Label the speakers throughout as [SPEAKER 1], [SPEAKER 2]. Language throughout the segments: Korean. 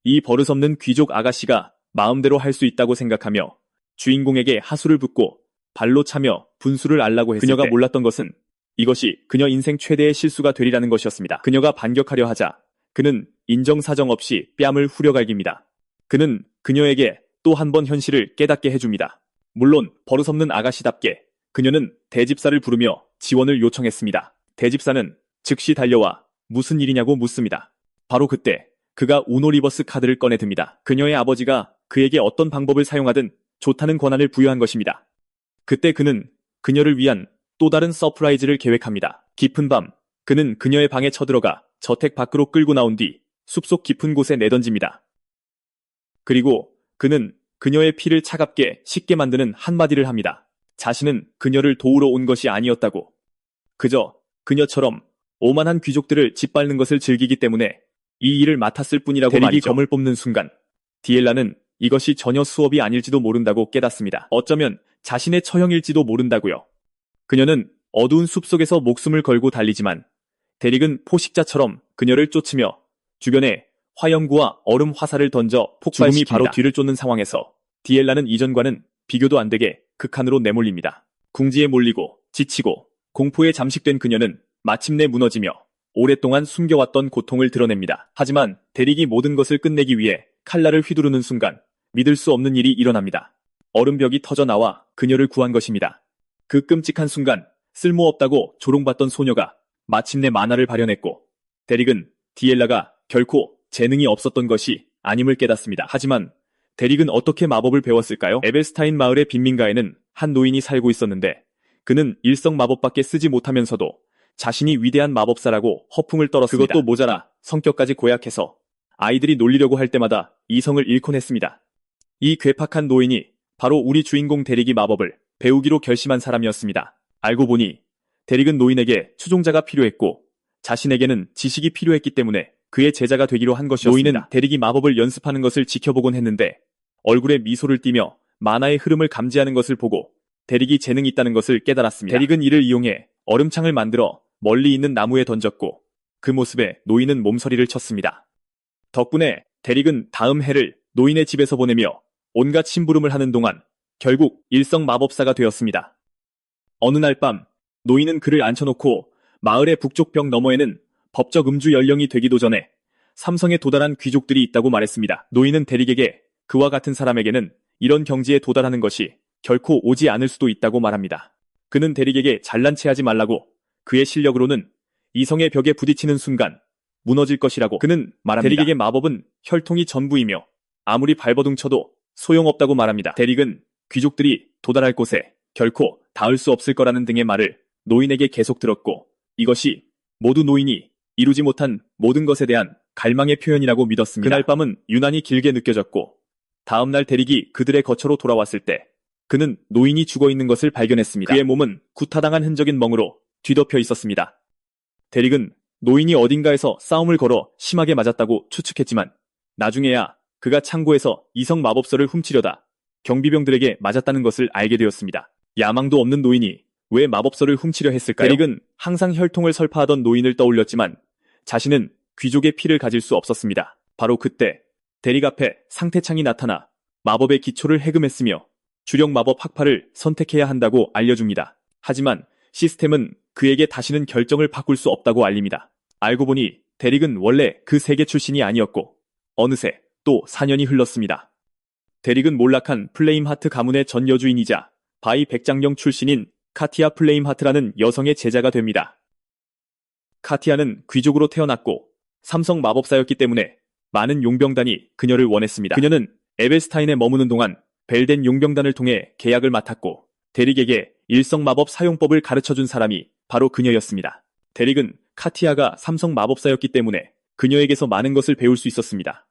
[SPEAKER 1] 이 버릇없는 귀족 아가씨가 마음대로 할 수 있다고 생각하며 주인공에게 하수를 붓고 발로 차며 분수를 앓라고 했을 그녀가 몰랐던 것은 이것이 그녀 인생 최대의 실수가 되리라는 것이었습니다. 그녀가 반격하려 하자 그는 인정사정 없이 뺨을 후려갈깁니다. 그는 그녀에게 또 한 번 현실을 깨닫게 해줍니다. 물론 버릇없는 아가씨답게 그녀는 대집사를 부르며 지원을 요청했습니다. 대집사는 즉시 달려와 무슨 일이냐고 묻습니다. 바로 그때 그가 우노 리버스 카드를 꺼내듭니다. 그녀의 아버지가 그에게 어떤 방법을 사용하든 좋다는 권한을 부여한 것입니다. 그때 그는 그녀를 위한 또 다른 서프라이즈를 계획합니다. 깊은 밤, 그는 그녀의 방에 쳐들어가 저택 밖으로 끌고 나온 뒤 숲속 깊은 곳에 내던집니다. 그리고 그는 그녀의 피를 차갑게 식게 만드는 한마디를 합니다. 자신은 그녀를 도우러 온 것이 아니었다고. 그저 그녀처럼 오만한 귀족들을 짓밟는 것을 즐기기 때문에 이 일을 맡았을 뿐이라고 말이죠. 대리기 검을 뽑는 순간 디엘라는 이것이 전혀 수업이 아닐지도 모른다고 깨닫습니다. 어쩌면 자신의 처형일지도 모른다고요. 그녀는 어두운 숲속에서 목숨을 걸고 달리지만 데릭은 포식자처럼 그녀를 쫓으며 주변에 화염구와 얼음 화살을 던져 폭발시킵니다. 죽음이 바로 뒤를 쫓는 상황에서 디엘라는 이전과는 비교도 안 되게 극한으로 내몰립니다. 궁지에 몰리고 지치고 공포에 잠식된 그녀는 마침내 무너지며 오랫동안 숨겨왔던 고통을 드러냅니다. 하지만 데릭이 모든 것을 끝내기 위해 칼날을 휘두르는 순간 믿을 수 없는 일이 일어납니다. 얼음벽이 터져 나와 그녀를 구한 것입니다. 그 끔찍한 순간 쓸모없다고 조롱받던 소녀가 마침내 만화를 발현했고 데릭은 디엘라가 결코 재능이 없었던 것이 아님을 깨닫습니다. 하지만 데릭은 어떻게 마법을 배웠을까요? 에벨스타인 마을의 빈민가에는 한 노인이 살고 있었는데 그는 일성 마법밖에 쓰지 못하면서도 자신이 위대한 마법사라고 허풍을 떨었습니다. 그것도 모자라 성격까지 고약해서 아이들이 놀리려고 할 때마다 이성을 잃곤 했습니다. 이 괴팍한 노인이 바로 우리 주인공 데릭이 마법을 배우기로 결심한 사람이었습니다. 알고 보니 데릭은 노인에게 추종자가 필요했고 자신에게는 지식이 필요했기 때문에 그의 제자가 되기로 한 것이었습니다. 노인은 데릭이 마법을 연습하는 것을 지켜보곤 했는데 얼굴에 미소를 띠며 만화의 흐름을 감지하는 것을 보고 데릭이 재능이 있다는 것을 깨달았습니다. 데릭은 이를 이용해 얼음창을 만들어 멀리 있는 나무에 던졌고 그 모습에 노인은 몸서리를 쳤습니다. 덕분에 데릭은 다음 해를 노인의 집에서 보내며 온갖 심부름을 하는 동안 결국 일성 마법사가 되었습니다. 어느 날 밤 노인은 그를 앉혀놓고 마을의 북쪽 벽 너머에는 법적 음주 연령이 되기도 전에 삼성에 도달한 귀족들이 있다고 말했습니다. 노인은 데릭에게 그와 같은 사람에게는 이런 경지에 도달하는 것이 결코 오지 않을 수도 있다고 말합니다. 그는 데릭에게 잘난 체하지 말라고 그의 실력으로는 이성의 벽에 부딪히는 순간 무너질 것이라고 그는 말합니다. 데릭에게 마법은 혈통이 전부이며 아무리 발버둥 쳐도 소용없다고 말합니다. 데릭은 귀족들이 도달할 곳에 결코 닿을 수 없을 거라는 등의 말을 노인에게 계속 들었고 이것이 모두 노인이 이루지 못한 모든 것에 대한 갈망의 표현이라고 믿었습니다. 그날 밤은 유난히 길게 느껴졌고 다음날 데릭이 그들의 거처로 돌아왔을 때 그는 노인이 죽어있는 것을 발견했습니다. 그의 몸은 구타당한 흔적인 멍으로 뒤덮여 있었습니다. 데릭은 노인이 어딘가에서 싸움을 걸어 심하게 맞았다고 추측했지만 나중에야 그가 창고에서 이성 마법서를 훔치려다 경비병들에게 맞았다는 것을 알게 되었습니다. 야망도 없는 노인이 왜 마법서를 훔치려 했을까요? 데릭은 항상 혈통을 설파하던 노인을 떠올렸지만 자신은 귀족의 피를 가질 수 없었습니다. 바로 그때 데릭 앞에 상태창이 나타나 마법의 기초를 해금했으며 주력 마법 학파를 선택해야 한다고 알려줍니다. 하지만 시스템은 그에게 다시는 결정을 바꿀 수 없다고 알립니다. 알고 보니 데릭은 원래 그 세계 출신이 아니었고 어느새 또 4년이 흘렀습니다. 데릭은 몰락한 플레임하트 가문의 전 여주인이자 바이 백장령 출신인 카티아 플레임하트라는 여성의 제자가 됩니다. 카티아는 귀족으로 태어났고 삼성 마법사였기 때문에 많은 용병단이 그녀를 원했습니다. 그녀는 에벨스타인에 머무는 동안 벨덴 용병단을 통해 계약을 맡았고 데릭에게 일성 마법 사용법을 가르쳐준 사람이 바로 그녀였습니다. 데릭은 카티아가 삼성 마법사였기 때문에 그녀에게서 많은 것을 배울 수 있었습니다.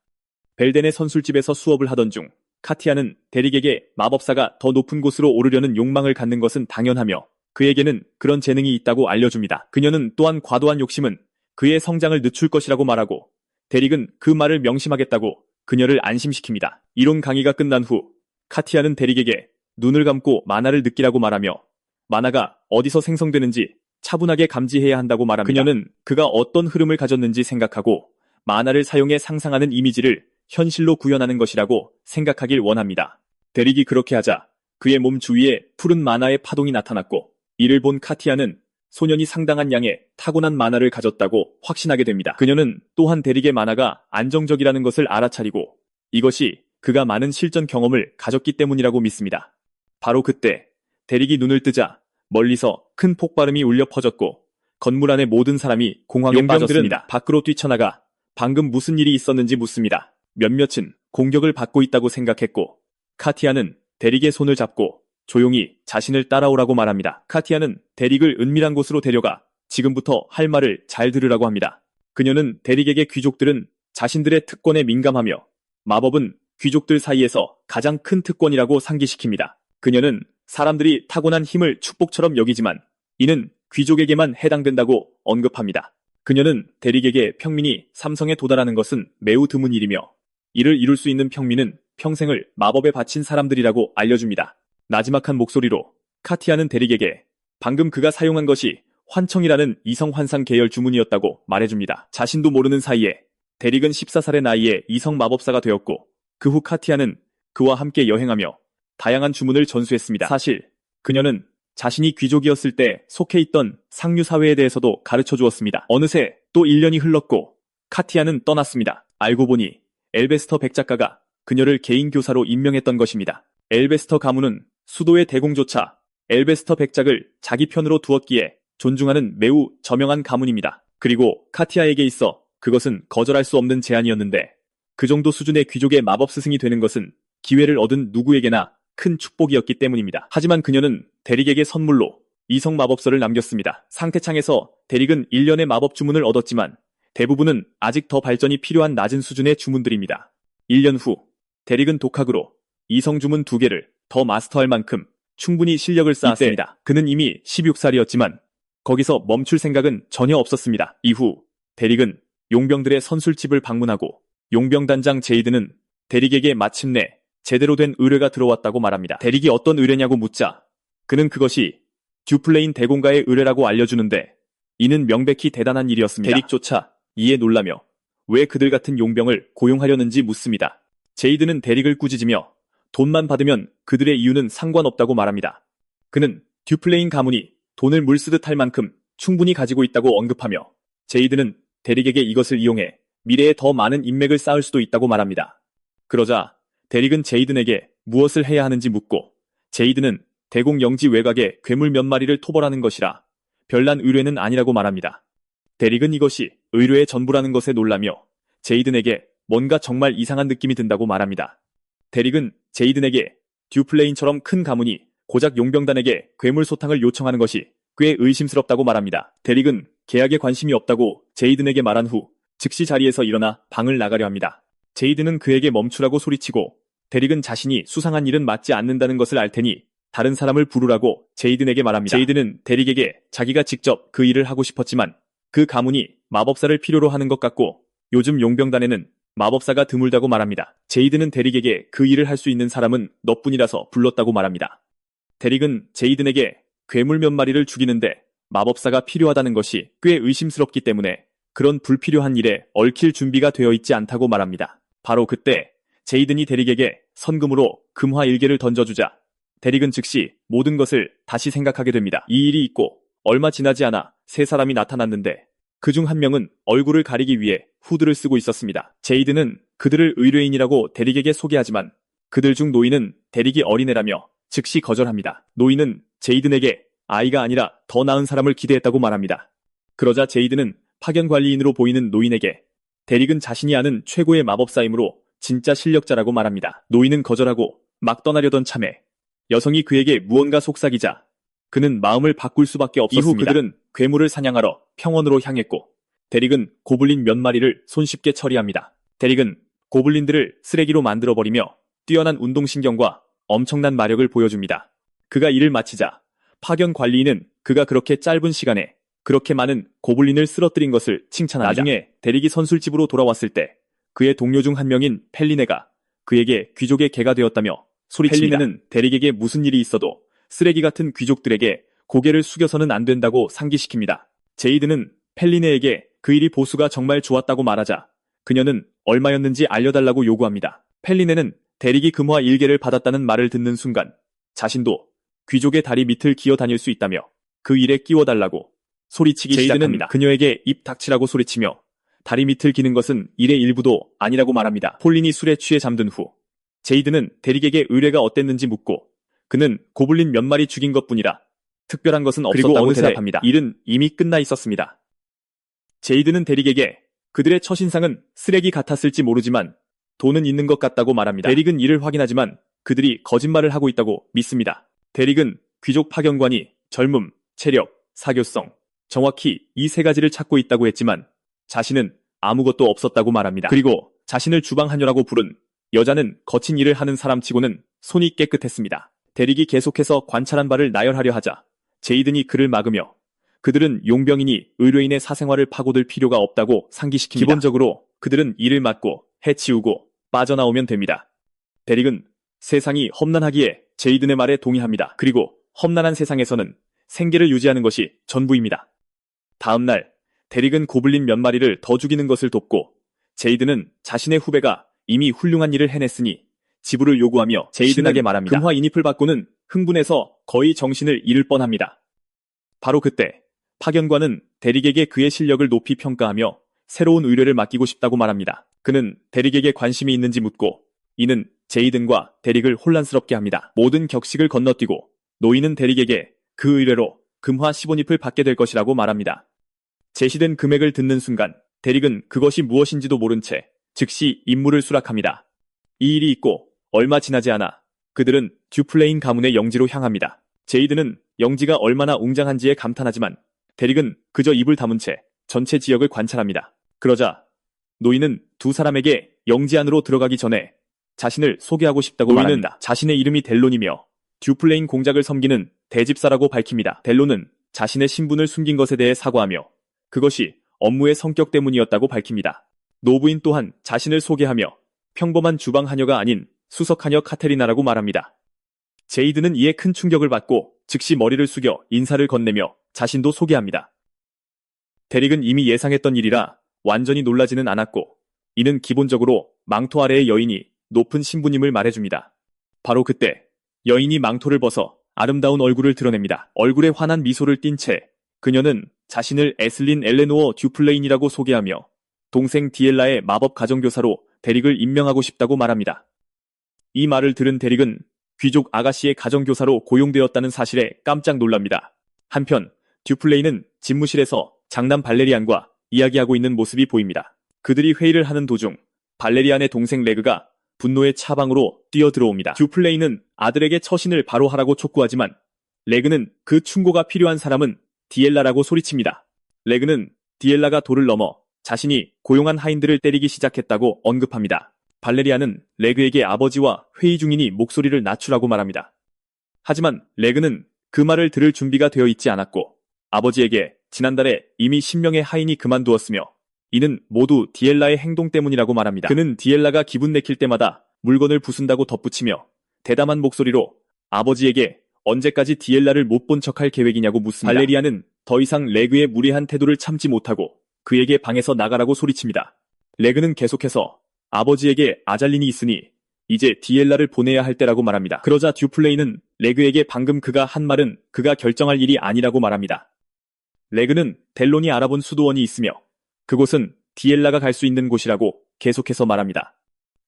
[SPEAKER 1] 벨덴의 선술집에서 수업을 하던 중 카티아는 데릭에게 마법사가 더 높은 곳으로 오르려는 욕망을 갖는 것은 당연하며 그에게는 그런 재능이 있다고 알려줍니다. 그녀는 또한 과도한 욕심은 그의 성장을 늦출 것이라고 말하고 데릭은 그 말을 명심하겠다고 그녀를 안심시킵니다. 이론 강의가 끝난 후 카티아는 데릭에게 눈을 감고 만화를 느끼라고 말하며 만화가 어디서 생성되는지 차분하게 감지해야 한다고 말합니다. 그녀는 그가 어떤 흐름을 가졌는지 생각하고 만화를 사용해 상상하는 이미지를 현실로 구현하는 것이라고 생각하길 원합니다. 대릭이 그렇게 하자 그의 몸 주위에 푸른 만화의 파동이 나타났고 이를 본 카티아는 소년이 상당한 양의 타고난 만화를 가졌다고 확신하게 됩니다. 그녀는 또한 대릭의 만화가 안정적이라는 것을 알아차리고 이것이 그가 많은 실전 경험을 가졌기 때문이라고 믿습니다. 바로 그때 대릭이 눈을 뜨자 멀리서 큰 폭발음이 울려 퍼졌고 건물 안의 모든 사람이 공황에 빠졌습니다. 밖으로 뛰쳐나가 방금 무슨 일이 있었는지 묻습니다. 몇몇은 공격을 받고 있다고 생각했고 카티아는 대릭의 손을 잡고 조용히 자신을 따라오라고 말합니다. 카티아는 대릭을 은밀한 곳으로 데려가 지금부터 할 말을 잘 들으라고 합니다. 그녀는 대릭에게 귀족들은 자신들의 특권에 민감하며 마법은 귀족들 사이에서 가장 큰 특권이라고 상기시킵니다. 그녀는 사람들이 타고난 힘을 축복처럼 여기지만 이는 귀족에게만 해당된다고 언급합니다. 그녀는 대릭에게 평민이 삼성에 도달하는 것은 매우 드문 일이며 이를 이룰 수 있는 평민은 평생을 마법에 바친 사람들이라고 알려줍니다. 나지막한 목소리로 카티아는 대릭에게 방금 그가 사용한 것이 환청이라는 이성 환상 계열 주문이었다고 말해줍니다. 자신도 모르는 사이에 대릭은 14살의 나이에 이성 마법사가 되었고 그 후 카티아는 그와 함께 여행하며 다양한 주문을 전수했습니다. 사실 그녀는 자신이 귀족이었을 때 속해 있던 상류 사회에 대해서도 가르쳐 주었습니다. 어느새 또 1년이 흘렀고 카티아는 떠났습니다. 알고 보니 엘베스터 백작가가 그녀를 개인 교사로 임명했던 것입니다. 엘베스터 가문은 수도의 대공조차 엘베스터 백작을 자기 편으로 두었기에 존중하는 매우 저명한 가문입니다. 그리고 카티아에게 있어 그것은 거절할 수 없는 제안이었는데 그 정도 수준의 귀족의 마법 스승이 되는 것은 기회를 얻은 누구에게나 큰 축복이었기 때문입니다. 하지만 그녀는 대릭에게 선물로 이성 마법서를 남겼습니다. 상태창에서 대릭은 1년의 마법 주문을 얻었지만 대부분은 아직 더 발전이 필요한 낮은 수준의 주문들입니다. 1년 후 대릭은 독학으로 이성 주문 2개를 더 마스터할 만큼 충분히 실력을 쌓았습니다. 그는 이미 16살이었지만 거기서 멈출 생각은 전혀 없었습니다. 이후 대릭은 용병들의 선술집을 방문하고 용병단장 제이드는 대릭에게 마침내 제대로 된 의뢰가 들어왔다고 말합니다. 대릭이 어떤 의뢰냐고 묻자 그는 그것이 듀플레인 대공가의 의뢰라고 알려주는데 이는 명백히 대단한 일이었습니다. 대릭조차 이에 놀라며 왜 그들 같은 용병을 고용하려는지 묻습니다. 제이드는 대릭을 꾸짖으며 돈만 받으면 그들의 이유는 상관없다고 말합니다. 그는 듀플레인 가문이 돈을 물쓰듯 할 만큼 충분히 가지고 있다고 언급하며 제이드는 대릭에게 이것을 이용해 미래에 더 많은 인맥을 쌓을 수도 있다고 말합니다. 그러자 대릭은 제이든에게 무엇을 해야 하는지 묻고 제이든은 대공 영지 외곽에 괴물 몇 마리를 토벌하는 것이라 별난 의뢰는 아니라고 말합니다. 대릭은 이것이 의뢰의 전부라는 것에 놀라며 제이든에게 뭔가 정말 이상한 느낌이 든다고 말합니다. 대릭은 제이든에게 듀플레인처럼 큰 가문이 고작 용병단에게 괴물 소탕을 요청하는 것이 꽤 의심스럽다고 말합니다. 대릭은 계약에 관심이 없다고 제이든에게 말한 후 즉시 자리에서 일어나 방을 나가려 합니다. 제이든은 그에게 멈추라고 소리치고 대릭은 자신이 수상한 일은 맞지 않는다는 것을 알 테니 다른 사람을 부르라고 제이든에게 말합니다. 제이든은 대릭에게 자기가 직접 그 일을 하고 싶었지만 그 가문이 마법사를 필요로 하는 것 같고 요즘 용병단에는 마법사가 드물다고 말합니다. 제이든은 대릭에게 그 일을 할 수 있는 사람은 너뿐이라서 불렀다고 말합니다. 대릭은 제이든에게 괴물 몇 마리를 죽이는데 마법사가 필요하다는 것이 꽤 의심스럽기 때문에 그런 불필요한 일에 얽힐 준비가 되어 있지 않다고 말합니다. 바로 그때 제이든이 대릭에게 선금으로 금화 1개를 던져주자 대릭은 즉시 모든 것을 다시 생각하게 됩니다. 이 일이 있고 얼마 지나지 않아 세 사람이 나타났는데 그중 한 명은 얼굴을 가리기 위해 후드를 쓰고 있었습니다. 제이든은 그들을 의뢰인이라고 대릭에게 소개하지만 그들 중 노인은 대릭이 어린애라며 즉시 거절합니다. 노인은 제이든에게 아이가 아니라 더 나은 사람을 기대했다고 말합니다. 그러자 제이든은 파견관리인으로 보이는 노인에게 대릭은 자신이 아는 최고의 마법사이므로 진짜 실력자라고 말합니다. 노인은 거절하고 막 떠나려던 참에 여성이 그에게 무언가 속삭이자 그는 마음을 바꿀 수밖에 없었습니다. 이후 그들은 괴물을 사냥하러 평원으로 향했고 대릭은 고블린 몇 마리를 손쉽게 처리합니다. 대릭은 고블린들을 쓰레기로 만들어버리며 뛰어난 운동신경과 엄청난 마력을 보여줍니다. 그가 일을 마치자 파견관리인은 그가 그렇게 짧은 시간에 그렇게 많은 고블린을 쓰러뜨린 것을 칭찬합니다. 나중에 대릭이 선술집으로 돌아왔을 때 그의 동료 중 한 명인 펠리네가 그에게 귀족의 개가 되었다며 소리칩니다. 펠리네는 대릭에게 무슨 일이 있어도 쓰레기 같은 귀족들에게 고개를 숙여서는 안 된다고 상기시킵니다. 제이드는 펠리네에게 그 일이 보수가 정말 좋았다고 말하자 그녀는 얼마였는지 알려달라고 요구합니다. 펠리네는 대리기 금화 일개를 받았다는 말을 듣는 순간 자신도 귀족의 다리 밑을 기어 다닐 수 있다며 그 일에 끼워달라고 소리치기 시작합니다. 그녀에게 입 닥치라고 소리치며 다리 밑을 기는 것은 일의 일부도 아니라고 말합니다. 폴린이 술에 취해 잠든 후 제이드는 대릭에게 의뢰가 어땠는지 묻고 그는 고블린 몇 마리 죽인 것뿐이라 특별한 것은 없었다고 대답합니다. 일은 이미 끝나 있었습니다. 제이드는 대릭에게 그들의 첫인상은 쓰레기 같았을지 모르지만 돈은 있는 것 같다고 말합니다. 대릭은 이를 확인하지만 그들이 거짓말을 하고 있다고 믿습니다. 대릭은 귀족 파견관이 젊음, 체력, 사교성, 정확히 이 세 가지를 찾고 있다고 했지만 자신은 아무것도 없었다고 말합니다. 그리고 자신을 주방하녀라고 부른 여자는 거친 일을 하는 사람치고는 손이 깨끗했습니다. 대릭이 계속해서 관찰한 바를 나열하려 하자 제이든이 그를 막으며 그들은 용병이니 의뢰인의 사생활을 파고들 필요가 없다고 상기시킵니다. 기본적으로 그들은 일을 맡고 해치우고 빠져나오면 됩니다. 대릭은 세상이 험난하기에 제이든의 말에 동의합니다. 그리고 험난한 세상에서는 생계를 유지하는 것이 전부입니다. 다음 날 대릭은 고블린 몇 마리를 더 죽이는 것을 돕고 제이든은 자신의 후배가 이미 훌륭한 일을 해냈으니 지불을 요구하며 제이든에게 말합니다. 금화 인입을 받고는 흥분해서 거의 정신을 잃을 뻔합니다. 바로 그때 파견관은 대릭에게 그의 실력을 높이 평가하며 새로운 의뢰를 맡기고 싶다고 말합니다. 그는 대릭에게 관심이 있는지 묻고 이는 제이든과 대릭을 혼란스럽게 합니다. 모든 격식을 건너뛰고 노인은 대릭에게 그 의뢰로 금화 15잎을 받게 될 것이라고 말합니다. 제시된 금액을 듣는 순간 대릭은 그것이 무엇인지도 모른 채 즉시 임무를 수락합니다. 이 일이 있고 얼마 지나지 않아 그들은 듀플레인 가문의 영지로 향합니다. 제이든은 영지가 얼마나 웅장한지에 감탄하지만 대릭은 그저 입을 다문 채 전체 지역을 관찰합니다. 그러자 노인은 두 사람에게 영지 안으로 들어가기 전에 자신을 소개하고 싶다고 말합니다. 자신의 이름이 델론이며 듀플레인 공작을 섬기는 대집사라고 밝힙니다. 델론은 자신의 신분을 숨긴 것에 대해 사과하며 그것이 업무의 성격 때문이었다고 밝힙니다. 노부인 또한 자신을 소개하며 평범한 주방 하녀가 아닌 수석 하녀 카테리나라고 말합니다. 제이드는 이에 큰 충격을 받고 즉시 머리를 숙여 인사를 건네며 자신도 소개합니다. 대릭은 이미 예상했던 일이라 완전히 놀라지는 않았고 이는 기본적으로 망토 아래의 여인이 높은 신부님을 말해줍니다. 바로 그때 여인이 망토를 벗어 아름다운 얼굴을 드러냅니다. 얼굴에 환한 미소를 띤 채 그녀는 자신을 에슬린 엘레노어 듀플레인이라고 소개하며 동생 디엘라의 마법 가정교사로 대릭을 임명하고 싶다고 말합니다. 이 말을 들은 대릭은 귀족 아가씨의 가정교사로 고용되었다는 사실에 깜짝 놀랍니다. 한편 듀플레인은 집무실에서 장남 발레리안과 이야기하고 있는 모습이 보입니다. 그들이 회의를 하는 도중 발레리안의 동생 레그가 분노의 차방으로 뛰어들어옵니다. 듀플레인은 아들에게 처신을 바로 하라고 촉구하지만 레그는 그 충고가 필요한 사람은 디엘라라고 소리칩니다. 레그는 디엘라가 도를 넘어 자신이 고용한 하인들을 때리기 시작했다고 언급합니다. 발레리아는 레그에게 아버지와 회의 중이니 목소리를 낮추라고 말합니다. 하지만 레그는 그 말을 들을 준비가 되어 있지 않았고 아버지에게 지난달에 이미 10명의 하인이 그만두었으며 이는 모두 디엘라의 행동 때문이라고 말합니다. 그는 디엘라가 기분 내킬 때마다 물건을 부순다고 덧붙이며 대담한 목소리로 아버지에게 언제까지 디엘라를 못 본 척할 계획이냐고 묻습니다. 발레리아는 더 이상 레그의 무례한 태도를 참지 못하고 그에게 방에서 나가라고 소리칩니다. 레그는 계속해서 아버지에게 아잘린이 있으니 이제 디엘라를 보내야 할 때라고 말합니다. 그러자 듀플레이는 레그에게 방금 그가 한 말은 그가 결정할 일이 아니라고 말합니다. 레그는 델론이 알아본 수도원이 있으며 그곳은 디엘라가 갈 수 있는 곳이라고 계속해서 말합니다.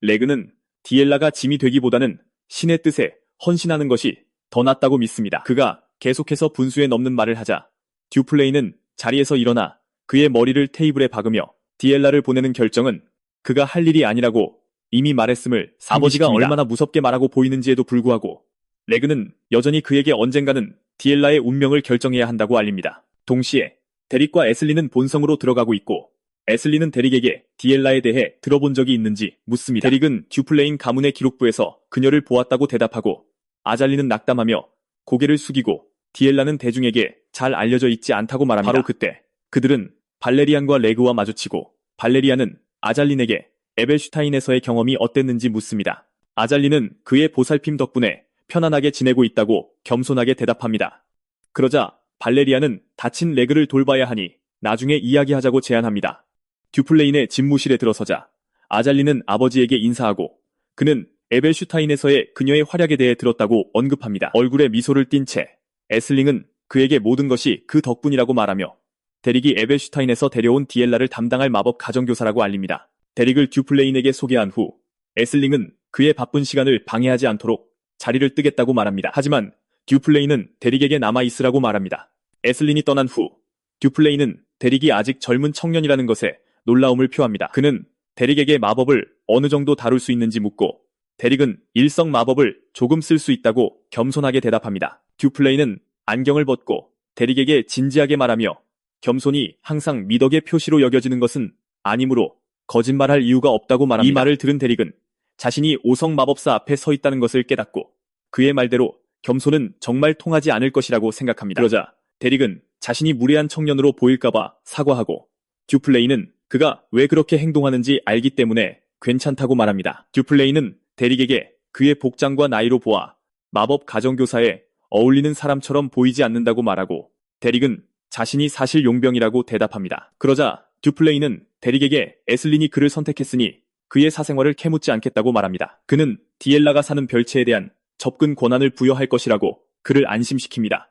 [SPEAKER 1] 레그는 디엘라가 짐이 되기보다는 신의 뜻에 헌신하는 것이 더 낫다고 믿습니다. 그가 계속해서 분수에 넘는 말을 하자 듀플레이는 자리에서 일어나 그의 머리를 테이블에 박으며 디엘라를 보내는 결정은 그가 할 일이 아니라고 이미 말했음을 아버지가 얼마나 무섭게 말하고 보이는지에도 불구하고 레그는 여전히 그에게 언젠가는 디엘라의 운명을 결정해야 한다고 알립니다. 동시에 데릭과 에슬리는 본성으로 들어가고 있고 에슬리는 데릭에게 디엘라에 대해 들어본 적이 있는지 묻습니다. 데릭은 듀플레인 가문의 기록부에서 그녀를 보았다고 대답하고 아잘리는 낙담하며 고개를 숙이고 디엘라는 대중에게 잘 알려져 있지 않다고 말합니다. 바로 그때 그들은 발레리안과 레그와 마주치고 발레리안은 아잘린에게 에벨슈타인에서의 경험이 어땠는지 묻습니다. 아잘린은 그의 보살핌 덕분에 편안하게 지내고 있다고 겸손하게 대답합니다. 그러자 발레리안은 다친 레그를 돌봐야 하니 나중에 이야기하자고 제안합니다. 듀플레인의 집무실에 들어서자 아잘리는 아버지에게 인사하고 그는 에벨슈타인에서의 그녀의 활약에 대해 들었다고 언급합니다. 얼굴에 미소를 띤 채 에슬링은 그에게 모든 것이 그 덕분이라고 말하며 데릭이 에벨슈타인에서 데려온 디엘라를 담당할 마법 가정교사라고 알립니다. 데릭을 듀플레인에게 소개한 후 에슬링은 그의 바쁜 시간을 방해하지 않도록 자리를 뜨겠다고 말합니다. 하지만 듀플레인은 데릭에게 남아있으라고 말합니다. 에슬린이 떠난 후 듀플레인은 데릭이 아직 젊은 청년이라는 것에 놀라움을 표합니다. 그는 데릭에게 마법을 어느 정도 다룰 수 있는지 묻고 데릭은 일성 마법을 조금 쓸 수 있다고 겸손하게 대답합니다. 듀플레인은 안경을 벗고 데릭에게 진지하게 말하며 겸손이 항상 미덕의 표시로 여겨지는 것은 아니므로 거짓말할 이유가 없다고 말합니다. 이 말을 들은 데릭은 자신이 5성 마법사 앞에 서 있다는 것을 깨닫고 그의 말대로 겸손은 정말 통하지 않을 것이라고 생각합니다. 그러자 데릭은 자신이 무례한 청년으로 보일까봐 사과하고 듀플레인은 그가 왜 그렇게 행동하는지 알기 때문에 괜찮다고 말합니다. 듀플레인은 데릭에게 그의 복장과 나이로 보아 마법 가정교사에 어울리는 사람처럼 보이지 않는다고 말하고 데릭은 자신이 사실 용병이라고 대답합니다. 그러자 듀플레인은 데릭에게 에슬린이 그를 선택했으니 그의 사생활을 캐묻지 않겠다고 말합니다. 그는 디엘라가 사는 별채에 대한 접근 권한을 부여할 것이라고 그를 안심시킵니다.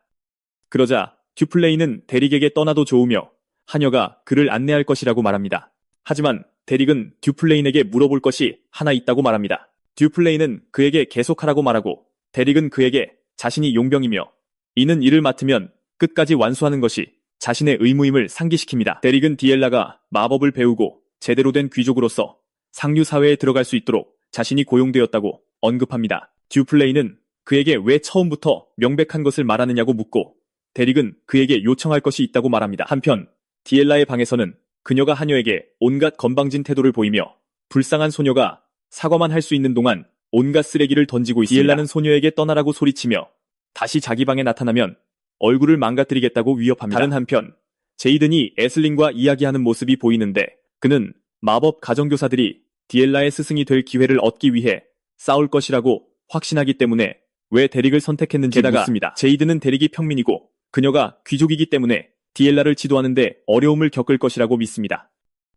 [SPEAKER 1] 그러자 듀플레인은 데릭에게 떠나도 좋으며 하녀가 그를 안내할 것이라고 말합니다. 하지만 데릭은 듀플레인에게 물어볼 것이 하나 있다고 말합니다. 듀플레인은 그에게 계속하라고 말하고 데릭은 그에게 자신이 용병이며 이는 일을 맡으면 끝까지 완수하는 것이 자신의 의무임을 상기시킵니다. 데릭은 디엘라가 마법을 배우고 제대로 된 귀족으로서 상류 사회에 들어갈 수 있도록 자신이 고용되었다고 언급합니다. 듀플레인은 그에게 왜 처음부터 명백한 것을 말하느냐고 묻고 데릭은 그에게 요청할 것이 있다고 말합니다. 한편 디엘라의 방에서는 그녀가 하녀에게 온갖 건방진 태도를 보이며 불쌍한 소녀가 사과만 할 수 있는 동안 온갖 쓰레기를 던지고 있습니다. 디엘라는 소녀에게 떠나라고 소리치며 다시 자기 방에 나타나면 얼굴을 망가뜨리겠다고 위협합니다. 다른 한편 제이든이 에슬린과 이야기하는 모습이 보이는데 그는 마법 가정교사들이 디엘라의 스승이 될 기회를 얻기 위해 싸울 것이라고 확신하기 때문에 왜 데릭을 선택했는지 묻습니다. 제이든은 데릭이 평민이고 그녀가 귀족이기 때문에 디엘라를 지도하는데 어려움을 겪을 것이라고 믿습니다.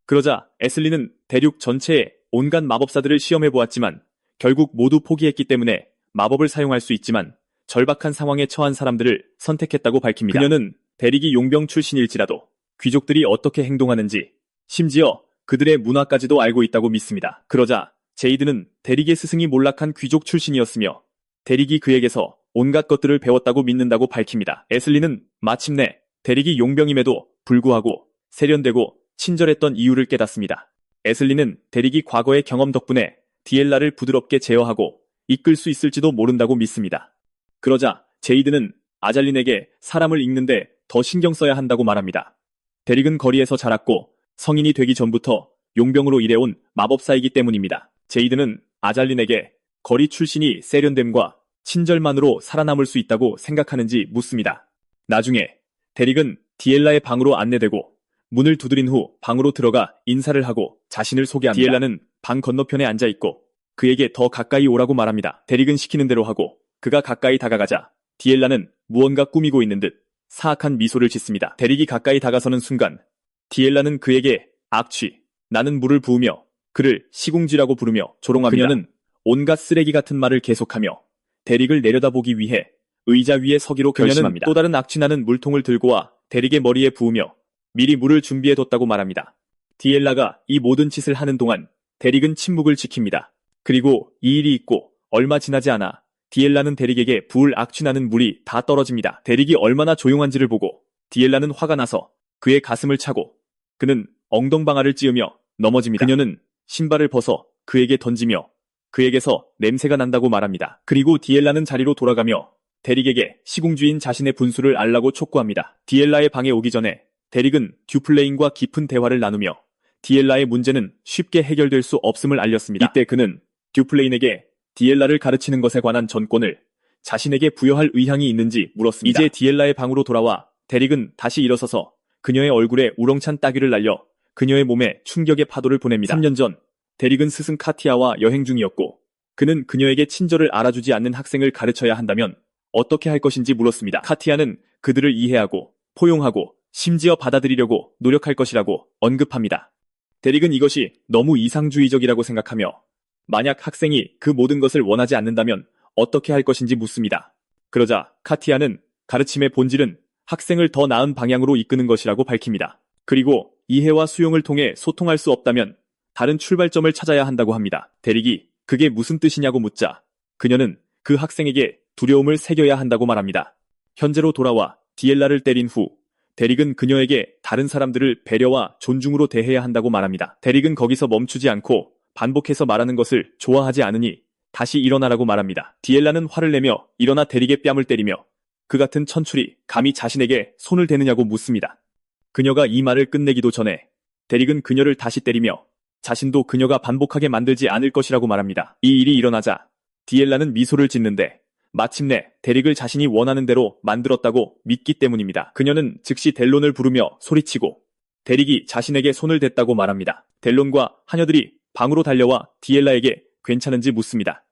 [SPEAKER 1] 그러자 에슬린은 대륙 전체에 온갖 마법사들을 시험해보았지만 결국 모두 포기했기 때문에 마법을 사용할 수 있지만 절박한 상황에 처한 사람들을 선택했다고 밝힙니다. 그녀는 데릭이 용병 출신일지라도 귀족들이 어떻게 행동하는지 심지어 그들의 문화까지도 알고 있다고 믿습니다. 그러자 제이드는 데릭의 스승이 몰락한 귀족 출신이었으며 데릭이 그에게서 온갖 것들을 배웠다고 믿는다고 밝힙니다. 에슬린은 마침내 데릭이 용병임에도 불구하고 세련되고 친절했던 이유를 깨닫습니다. 에슬린은 데릭이 과거의 경험 덕분에 디엘라를 부드럽게 제어하고 이끌 수 있을지도 모른다고 믿습니다. 그러자 제이드는 아잘린에게 사람을 읽는데 더 신경 써야 한다고 말합니다. 데릭은 거리에서 자랐고 성인이 되기 전부터 용병으로 일해온 마법사이기 때문입니다. 제이드는 아잘린에게 거리 출신이 세련됨과 친절만으로 살아남을 수 있다고 생각하는지 묻습니다. 나중에 데릭은 디엘라의 방으로 안내되고 문을 두드린 후 방으로 들어가 인사를 하고 자신을 소개합니다. 디엘라는 방 건너편에 앉아있고 그에게 더 가까이 오라고 말합니다. 데릭은 시키는 대로 하고 그가 가까이 다가가자 디엘라는 무언가 꾸미고 있는 듯 사악한 미소를 짓습니다. 데릭이 가까이 다가서는 순간 디엘라는 그에게 악취, 나는 물을 부으며 그를 시궁쥐라고 부르며 조롱합니다. 그녀는 온갖 쓰레기 같은 말을 계속하며 데릭을 내려다보기 위해 의자 위에 서기로 결심합니다. 또 다른 악취나는 물통을 들고 와 데릭의 머리에 부으며 미리 물을 준비해뒀다고 말합니다. 디엘라가 이 모든 짓을 하는 동안 데릭은 침묵을 지킵니다. 그리고 이 일이 있고 얼마 지나지 않아 디엘라는 데릭에게 부을 악취나는 물이 다 떨어집니다. 데릭이 얼마나 조용한지를 보고 디엘라는 화가 나서 그의 가슴을 차고 그는 엉덩방아를 찧으며 넘어집니다. 그녀는 신발을 벗어 그에게 던지며 그에게서 냄새가 난다고 말합니다. 그리고 디엘라는 자리로 돌아가며 데릭에게 시궁주인 자신의 분수를 알라고 촉구합니다. 디엘라의 방에 오기 전에 데릭은 듀플레인과 깊은 대화를 나누며 디엘라의 문제는 쉽게 해결될 수 없음을 알렸습니다. 이때 그는 듀플레인에게 디엘라를 가르치는 것에 관한 전권을 자신에게 부여할 의향이 있는지 물었습니다. 이제 디엘라의 방으로 돌아와 데릭은 다시 일어서서 그녀의 얼굴에 우렁찬 따귀를 날려 그녀의 몸에 충격의 파도를 보냅니다. 3년 전 데릭은 스승 카티아와 여행 중이었고 그는 그녀에게 친절을 알아주지 않는 학생을 가르쳐야 한다면 어떻게 할 것인지 물었습니다. 카티아는 그들을 이해하고 포용하고 심지어 받아들이려고 노력할 것이라고 언급합니다. 데릭은 이것이 너무 이상주의적이라고 생각하며 만약 학생이 그 모든 것을 원하지 않는다면 어떻게 할 것인지 묻습니다. 그러자 카티아는 가르침의 본질은 학생을 더 나은 방향으로 이끄는 것이라고 밝힙니다. 그리고 이해와 수용을 통해 소통할 수 없다면 다른 출발점을 찾아야 한다고 합니다. 데릭이 그게 무슨 뜻이냐고 묻자 그녀는 그 학생에게 두려움을 새겨야 한다고 말합니다. 현재로 돌아와 디엘라를 때린 후 데릭은 그녀에게 다른 사람들을 배려와 존중으로 대해야 한다고 말합니다. 데릭은 거기서 멈추지 않고 반복해서 말하는 것을 좋아하지 않으니 다시 일어나라고 말합니다. 디엘라는 화를 내며 일어나 데릭의 뺨을 때리며 그 같은 천출이 감히 자신에게 손을 대느냐고 묻습니다. 그녀가 이 말을 끝내기도 전에 데릭은 그녀를 다시 때리며 자신도 그녀가 반복하게 만들지 않을 것이라고 말합니다. 이 일이 일어나자 디엘라는 미소를 짓는데 마침내 데릭을 자신이 원하는 대로 만들었다고 믿기 때문입니다. 그녀는 즉시 델론을 부르며 소리치고 데릭이 자신에게 손을 댔다고 말합니다. 델론과 하녀들이 방으로 달려와 디엘라에게 괜찮은지 묻습니다.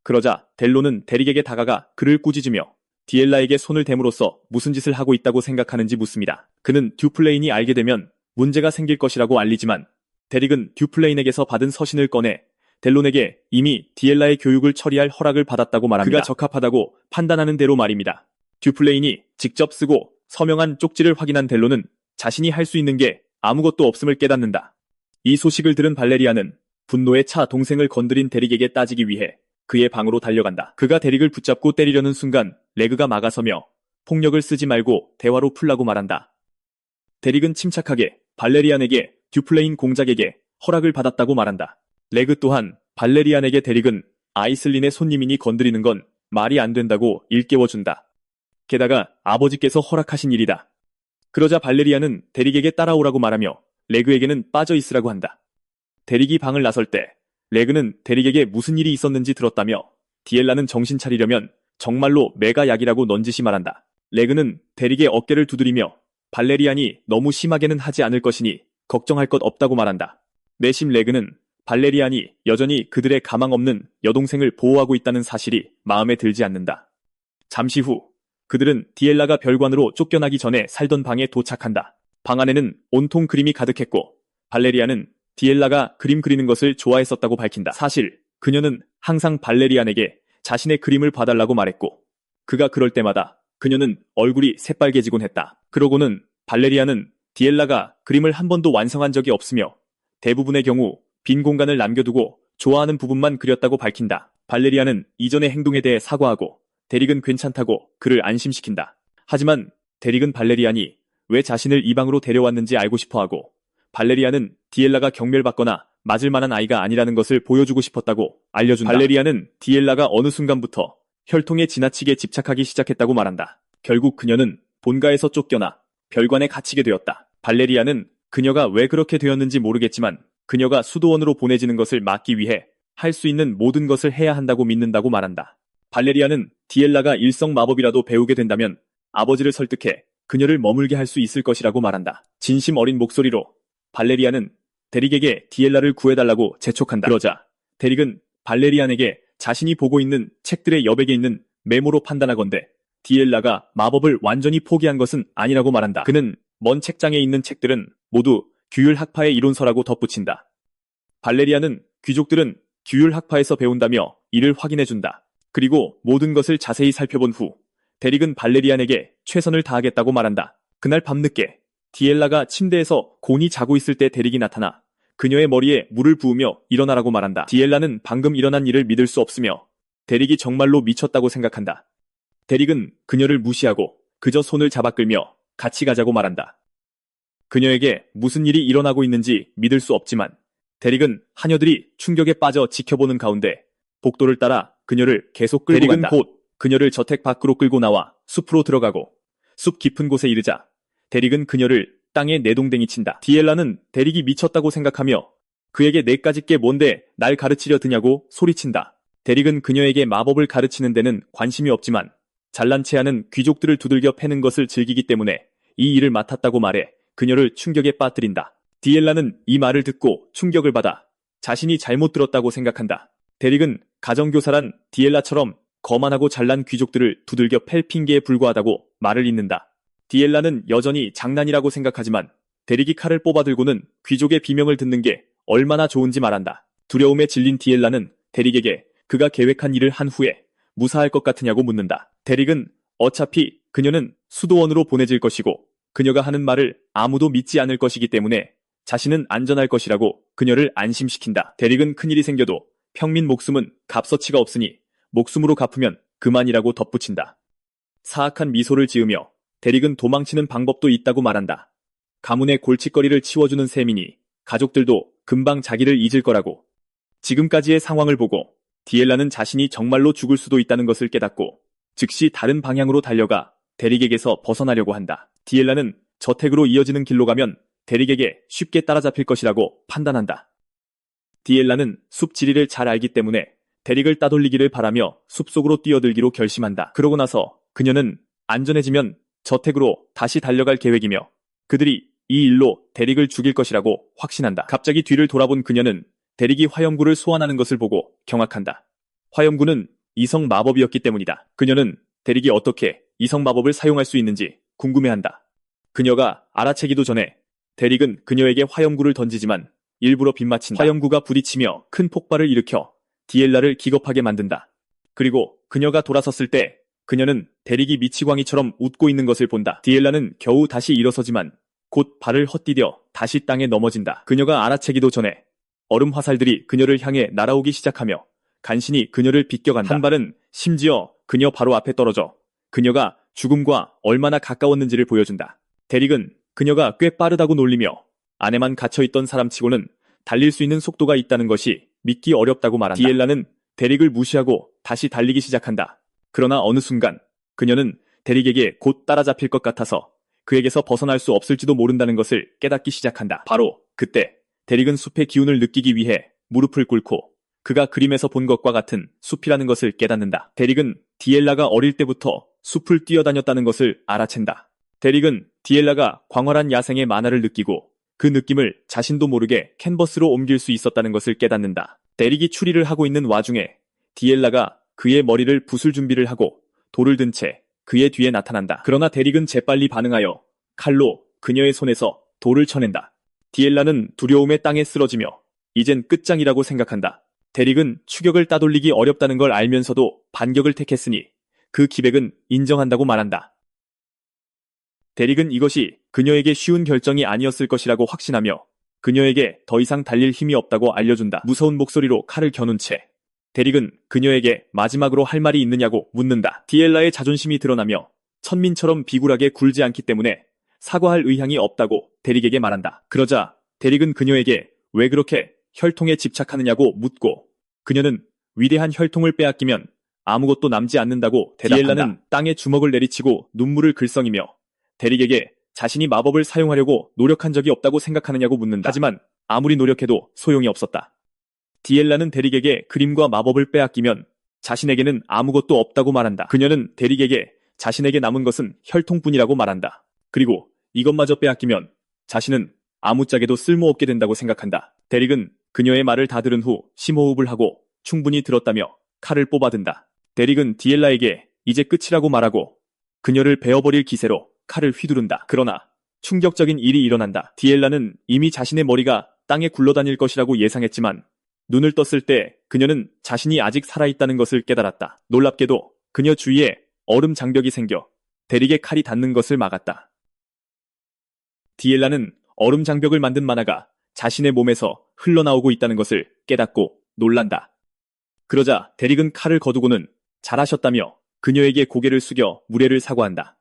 [SPEAKER 1] 그러자 델론은 데릭에게 다가가 그를 꾸짖으며 디엘라에게 손을 댐으로써 무슨 짓을 하고 있다고 생각하는지 묻습니다. 그는 듀플레인이 알게 되면 문제가 생길 것이라고 알리지만 데릭은 듀플레인에게서 받은 서신을 꺼내 델론에게 이미 디엘라의 교육을 처리할 허락을 받았다고 말합니다. 그가 적합하다고 판단하는 대로 말입니다. 듀플레인이 직접 쓰고 서명한 쪽지를 확인한 델론은 자신이 할 수 있는 게 아무것도 없음을 깨닫는다. 이 소식을 들은 발레리아는 분노에 차 동생을 건드린 데릭에게 따지기 위해 그의 방으로 달려간다. 그가 데릭을 붙잡고 때리려는 순간 레그가 막아서며 폭력을 쓰지 말고 대화로 풀라고 말한다. 데릭은 침착하게 발레리안에게 듀플레인 공작에게 허락을 받았다고 말한다. 레그 또한 발레리안에게 데릭은 아이슬린의 손님이니 건드리는 건 말이 안 된다고 일깨워준다. 게다가 아버지께서 허락하신 일이다. 그러자 발레리안은 데릭에게 따라오라고 말하며 레그에게는 빠져 있으라고 한다. 데릭이 방을 나설 때 레그는 데릭에게 무슨 일이 있었는지 들었다며 디엘라는 정신 차리려면 정말로 매가 약이라고 넌지시 말한다. 레그는 데릭의 어깨를 두드리며 발레리안이 너무 심하게는 하지 않을 것이니 걱정할 것 없다고 말한다. 내심 레그는 발레리안이 여전히 그들의 가망 없는 여동생을 보호하고 있다는 사실이 마음에 들지 않는다. 잠시 후 그들은 디엘라가 별관으로 쫓겨나기 전에 살던 방에 도착한다. 방 안에는 온통 그림이 가득했고 발레리안은 디엘라가 그림 그리는 것을 좋아했었다고 밝힌다. 사실 그녀는 항상 발레리안에게 자신의 그림을 봐달라고 말했고 그가 그럴 때마다 그녀는 얼굴이 새빨개지곤 했다. 그러고는 발레리안은 디엘라가 그림을 한 번도 완성한 적이 없으며 대부분의 경우 빈 공간을 남겨두고 좋아하는 부분만 그렸다고 밝힌다. 발레리안은 이전의 행동에 대해 사과하고 데릭은 괜찮다고 그를 안심시킨다. 하지만 데릭은 발레리안이 왜 자신을 이 방으로 데려왔는지 알고 싶어하고 발레리안은 디엘라가 경멸받거나 맞을 만한 아이가 아니라는 것을 보여주고 싶었다고 알려준다. 발레리안은 디엘라가 어느 순간부터 혈통에 지나치게 집착하기 시작했다고 말한다. 결국 그녀는 본가에서 쫓겨나 별관에 갇히게 되었다. 발레리안은 그녀가 왜 그렇게 되었는지 모르겠지만 그녀가 수도원으로 보내지는 것을 막기 위해 할 수 있는 모든 것을 해야 한다고 믿는다고 말한다. 발레리안은 디엘라가 일성 마법이라도 배우게 된다면 아버지를 설득해 그녀를 머물게 할 수 있을 것이라고 말한다. 진심 어린 목소리로 발레리안은 데릭에게 디엘라를 구해달라고 재촉한다. 그러자 데릭은 발레리안에게 자신이 보고 있는 책들의 여백에 있는 메모로 판단하건대 디엘라가 마법을 완전히 포기한 것은 아니라고 말한다. 그는 먼 책장에 있는 책들은 모두 규율 학파의 이론서라고 덧붙인다. 발레리안은 귀족들은 규율 학파에서 배운다며 이를 확인해준다. 그리고 모든 것을 자세히 살펴본 후 데릭은 발레리안에게 최선을 다하겠다고 말한다. 그날 밤늦게 디엘라가 침대에서 곤히 자고 있을 때 데릭이 나타나 그녀의 머리에 물을 부으며 일어나라고 말한다. 디엘라는 방금 일어난 일을 믿을 수 없으며 데릭이 정말로 미쳤다고 생각한다. 데릭은 그녀를 무시하고 그저 손을 잡아 끌며 같이 가자고 말한다. 그녀에게 무슨 일이 일어나고 있는지 믿을 수 없지만 데릭은 하녀들이 충격에 빠져 지켜보는 가운데 복도를 따라 그녀를 계속 끌고 간다. 데릭은 곧 그녀를 저택 밖으로 끌고 나와 숲으로 들어가고 숲 깊은 곳에 이르자 데릭은 그녀를 땅에 내동댕이 친다. 디엘라는 데릭이 미쳤다고 생각하며 그에게 내까지 게 뭔데 날 가르치려 드냐고 소리친다. 데릭은 그녀에게 마법을 가르치는 데는 관심이 없지만 잘난 체 하는 귀족들을 두들겨 패는 것을 즐기기 때문에 이 일을 맡았다고 말해 그녀를 충격에 빠뜨린다. 디엘라는 이 말을 듣고 충격을 받아 자신이 잘못 들었다고 생각한다. 데릭은 가정교사란 디엘라처럼 거만하고 잘난 귀족들을 두들겨 팰 핑계에 불과하다고 말을 잇는다. 디엘라는 여전히 장난이라고 생각하지만 대릭이 칼을 뽑아들고는 귀족의 비명을 듣는 게 얼마나 좋은지 말한다. 두려움에 질린 디엘라는 대릭에게 그가 계획한 일을 한 후에 무사할 것 같으냐고 묻는다. 대릭은 어차피 그녀는 수도원으로 보내질 것이고 그녀가 하는 말을 아무도 믿지 않을 것이기 때문에 자신은 안전할 것이라고 그녀를 안심시킨다. 대릭은 큰일이 생겨도 평민 목숨은 값어치가 없으니 목숨으로 갚으면 그만이라고 덧붙인다. 사악한 미소를 지으며 대릭은 도망치는 방법도 있다고 말한다. 가문의 골칫거리를 치워주는 셈이니 가족들도 금방 자기를 잊을 거라고. 지금까지의 상황을 보고 디엘라는 자신이 정말로 죽을 수도 있다는 것을 깨닫고 즉시 다른 방향으로 달려가 대릭에게서 벗어나려고 한다. 디엘라는 저택으로 이어지는 길로 가면 대릭에게 쉽게 따라잡힐 것이라고 판단한다. 디엘라는 숲 지리를 잘 알기 때문에 대릭을 따돌리기를 바라며 숲속으로 뛰어들기로 결심한다. 그러고 나서 그녀는 안전해지면 저택으로 다시 달려갈 계획이며 그들이 이 일로 대릭을 죽일 것이라고 확신한다. 갑자기 뒤를 돌아본 그녀는 대릭이 화염구를 소환하는 것을 보고 경악한다. 화염구는 이성 마법이었기 때문이다. 그녀는 대릭이 어떻게 이성 마법을 사용할 수 있는지 궁금해한다. 그녀가 알아채기도 전에 대릭은 그녀에게 화염구를 던지지만 일부러 빗맞힌다. 화염구가 부딪히며 큰 폭발을 일으켜 디엘라를 기겁하게 만든다. 그리고 그녀가 돌아섰을 때 그녀는 대릭이 미치광이처럼 웃고 있는 것을 본다. 디엘라는 겨우 다시 일어서지만 곧 발을 헛디뎌 다시 땅에 넘어진다. 그녀가 알아채기도 전에 얼음 화살들이 그녀를 향해 날아오기 시작하며 간신히 그녀를 비껴간다. 한 발은 심지어 그녀 바로 앞에 떨어져 그녀가 죽음과 얼마나 가까웠는지를 보여준다. 대릭은 그녀가 꽤 빠르다고 놀리며 안에만 갇혀있던 사람치고는 달릴 수 있는 속도가 있다는 것이 믿기 어렵다고 말한다. 디엘라는 대릭을 무시하고 다시 달리기 시작한다. 그러나 어느 순간 그녀는 대릭에게 곧 따라잡힐 것 같아서 그에게서 벗어날 수 없을지도 모른다는 것을 깨닫기 시작한다. 바로 그때 대릭은 숲의 기운을 느끼기 위해 무릎을 꿇고 그가 그림에서 본 것과 같은 숲이라는 것을 깨닫는다. 대릭은 디엘라가 어릴 때부터 숲을 뛰어다녔다는 것을 알아챈다. 대릭은 디엘라가 광활한 야생의 만화를 느끼고 그 느낌을 자신도 모르게 캔버스로 옮길 수 있었다는 것을 깨닫는다. 대릭이 추리를 하고 있는 와중에 디엘라가 그의 머리를 부술 준비를 하고 돌을 든 채 그의 뒤에 나타난다. 그러나 대릭은 재빨리 반응하여 칼로 그녀의 손에서 돌을 쳐낸다. 디엘라는 두려움에 땅에 쓰러지며 이젠 끝장이라고 생각한다. 대릭은 추격을 따돌리기 어렵다는 걸 알면서도 반격을 택했으니 그 기백은 인정한다고 말한다. 대릭은 이것이 그녀에게 쉬운 결정이 아니었을 것이라고 확신하며 그녀에게 더 이상 달릴 힘이 없다고 알려준다. 무서운 목소리로 칼을 겨눈 채 대릭은 그녀에게 마지막으로 할 말이 있느냐고 묻는다. 디엘라의 자존심이 드러나며 천민처럼 비굴하게 굴지 않기 때문에 사과할 의향이 없다고 대릭에게 말한다. 그러자 대릭은 그녀에게 왜 그렇게 혈통에 집착하느냐고 묻고 그녀는 위대한 혈통을 빼앗기면 아무것도 남지 않는다고 대답한다. 디엘라는 땅에 주먹을 내리치고 눈물을 글썽이며 대릭에게 자신이 마법을 사용하려고 노력한 적이 없다고 생각하느냐고 묻는다. 하지만 아무리 노력해도 소용이 없었다. 디엘라는 대릭에게 그림과 마법을 빼앗기면 자신에게는 아무것도 없다고 말한다. 그녀는 대릭에게 자신에게 남은 것은 혈통뿐이라고 말한다. 그리고 이것마저 빼앗기면 자신은 아무짝에도 쓸모없게 된다고 생각한다. 대릭은 그녀의 말을 다 들은 후 심호흡을 하고 충분히 들었다며 칼을 뽑아든다. 대릭은 디엘라에게 이제 끝이라고 말하고 그녀를 베어버릴 기세로 칼을 휘두른다. 그러나 충격적인 일이 일어난다. 디엘라는 이미 자신의 머리가 땅에 굴러다닐 것이라고 예상했지만 눈을 떴을 때 그녀는 자신이 아직 살아있다는 것을 깨달았다. 놀랍게도 그녀 주위에 얼음 장벽이 생겨 대릭의 칼이 닿는 것을 막았다. 디엘라는 얼음 장벽을 만든 만화가 자신의 몸에서 흘러나오고 있다는 것을 깨닫고 놀란다. 그러자 대릭은 칼을 거두고는 잘하셨다며 그녀에게 고개를 숙여 무례를 사과한다.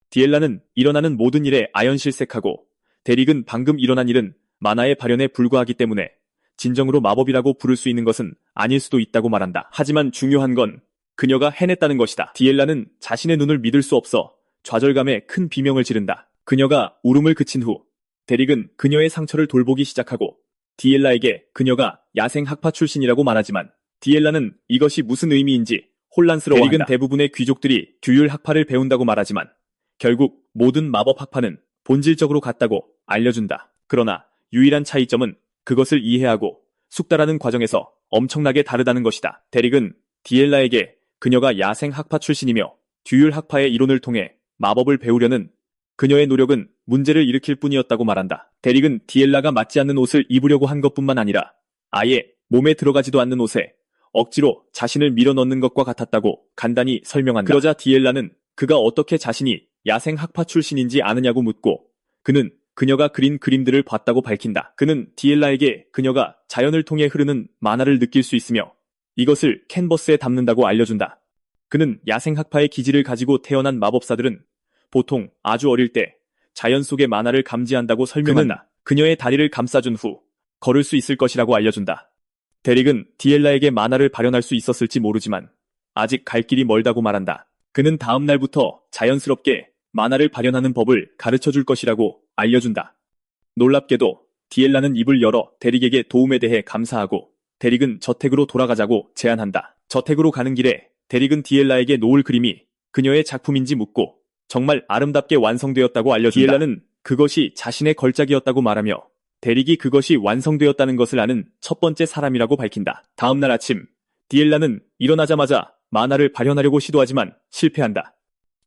[SPEAKER 1] 디엘라는 일어나는 모든 일에 아연실색하고 대릭은 방금 일어난 일은 만화의 발현에 불과하기 때문에 진정으로 마법이라고 부를 수 있는 것은 아닐 수도 있다고 말한다. 하지만 중요한 건 그녀가 해냈다는 것이다. 디엘라는 자신의 눈을 믿을 수 없어 좌절감에 큰 비명을 지른다. 그녀가 울음을 그친 후 대릭은 그녀의 상처를 돌보기 시작하고 디엘라에게 그녀가 야생 학파 출신이라고 말하지만 디엘라는 이것이 무슨 의미인지 혼란스러워한다. 대릭은 대부분의 귀족들이 규율 학파를 배운다고 말하지만 결국 모든 마법 학파는 본질적으로 같다고 알려준다. 그러나 유일한 차이점은 그것을 이해하고 숙달하는 과정에서 엄청나게 다르다는 것이다. 대릭은 디엘라에게 그녀가 야생 학파 출신이며 규율 학파의 이론을 통해 마법을 배우려는 그녀의 노력은 문제를 일으킬 뿐이었다고 말한다. 데릭은 디엘라가 맞지 않는 옷을 입으려고 한 것뿐만 아니라 아예 몸에 들어가지도 않는 옷에 억지로 자신을 밀어넣는 것과 같았다고 간단히 설명한다. 그러자 디엘라는 그가 어떻게 자신이 야생 학파 출신인지 아느냐고 묻고 그는 그녀가 그린 그림들을 봤다고 밝힌다. 그는 디엘라에게 그녀가 자연을 통해 흐르는 만화를 느낄 수 있으며 이것을 캔버스에 담는다고 알려준다. 그는 야생 학파의 기질을 가지고 태어난 마법사들은 보통 아주 어릴 때 자연 속의 만화를 감지한다고 설명한다. 그녀의 다리를 감싸준 후 걸을 수 있을 것이라고 알려준다. 데릭은 디엘라에게 만화를 발현할 수 있었을지 모르지만 아직 갈 길이 멀다고 말한다. 그는 다음 날부터 자연스럽게 만화를 발현하는 법을 가르쳐줄 것이라고 알려준다. 놀랍게도 디엘라는 입을 열어 데릭에게 도움에 대해 감사하고 데릭은 저택으로 돌아가자고 제안한다. 저택으로 가는 길에 데릭은 디엘라에게 놓을 그림이 그녀의 작품인지 묻고 정말 아름답게 완성되었다고 알려준다. 디엘라는 그것이 자신의 걸작이었다고 말하며 데릭이 그것이 완성되었다는 것을 아는 첫 번째 사람이라고 밝힌다. 다음 날 아침, 디엘라는 일어나자마자 만화를 발현하려고 시도하지만 실패한다.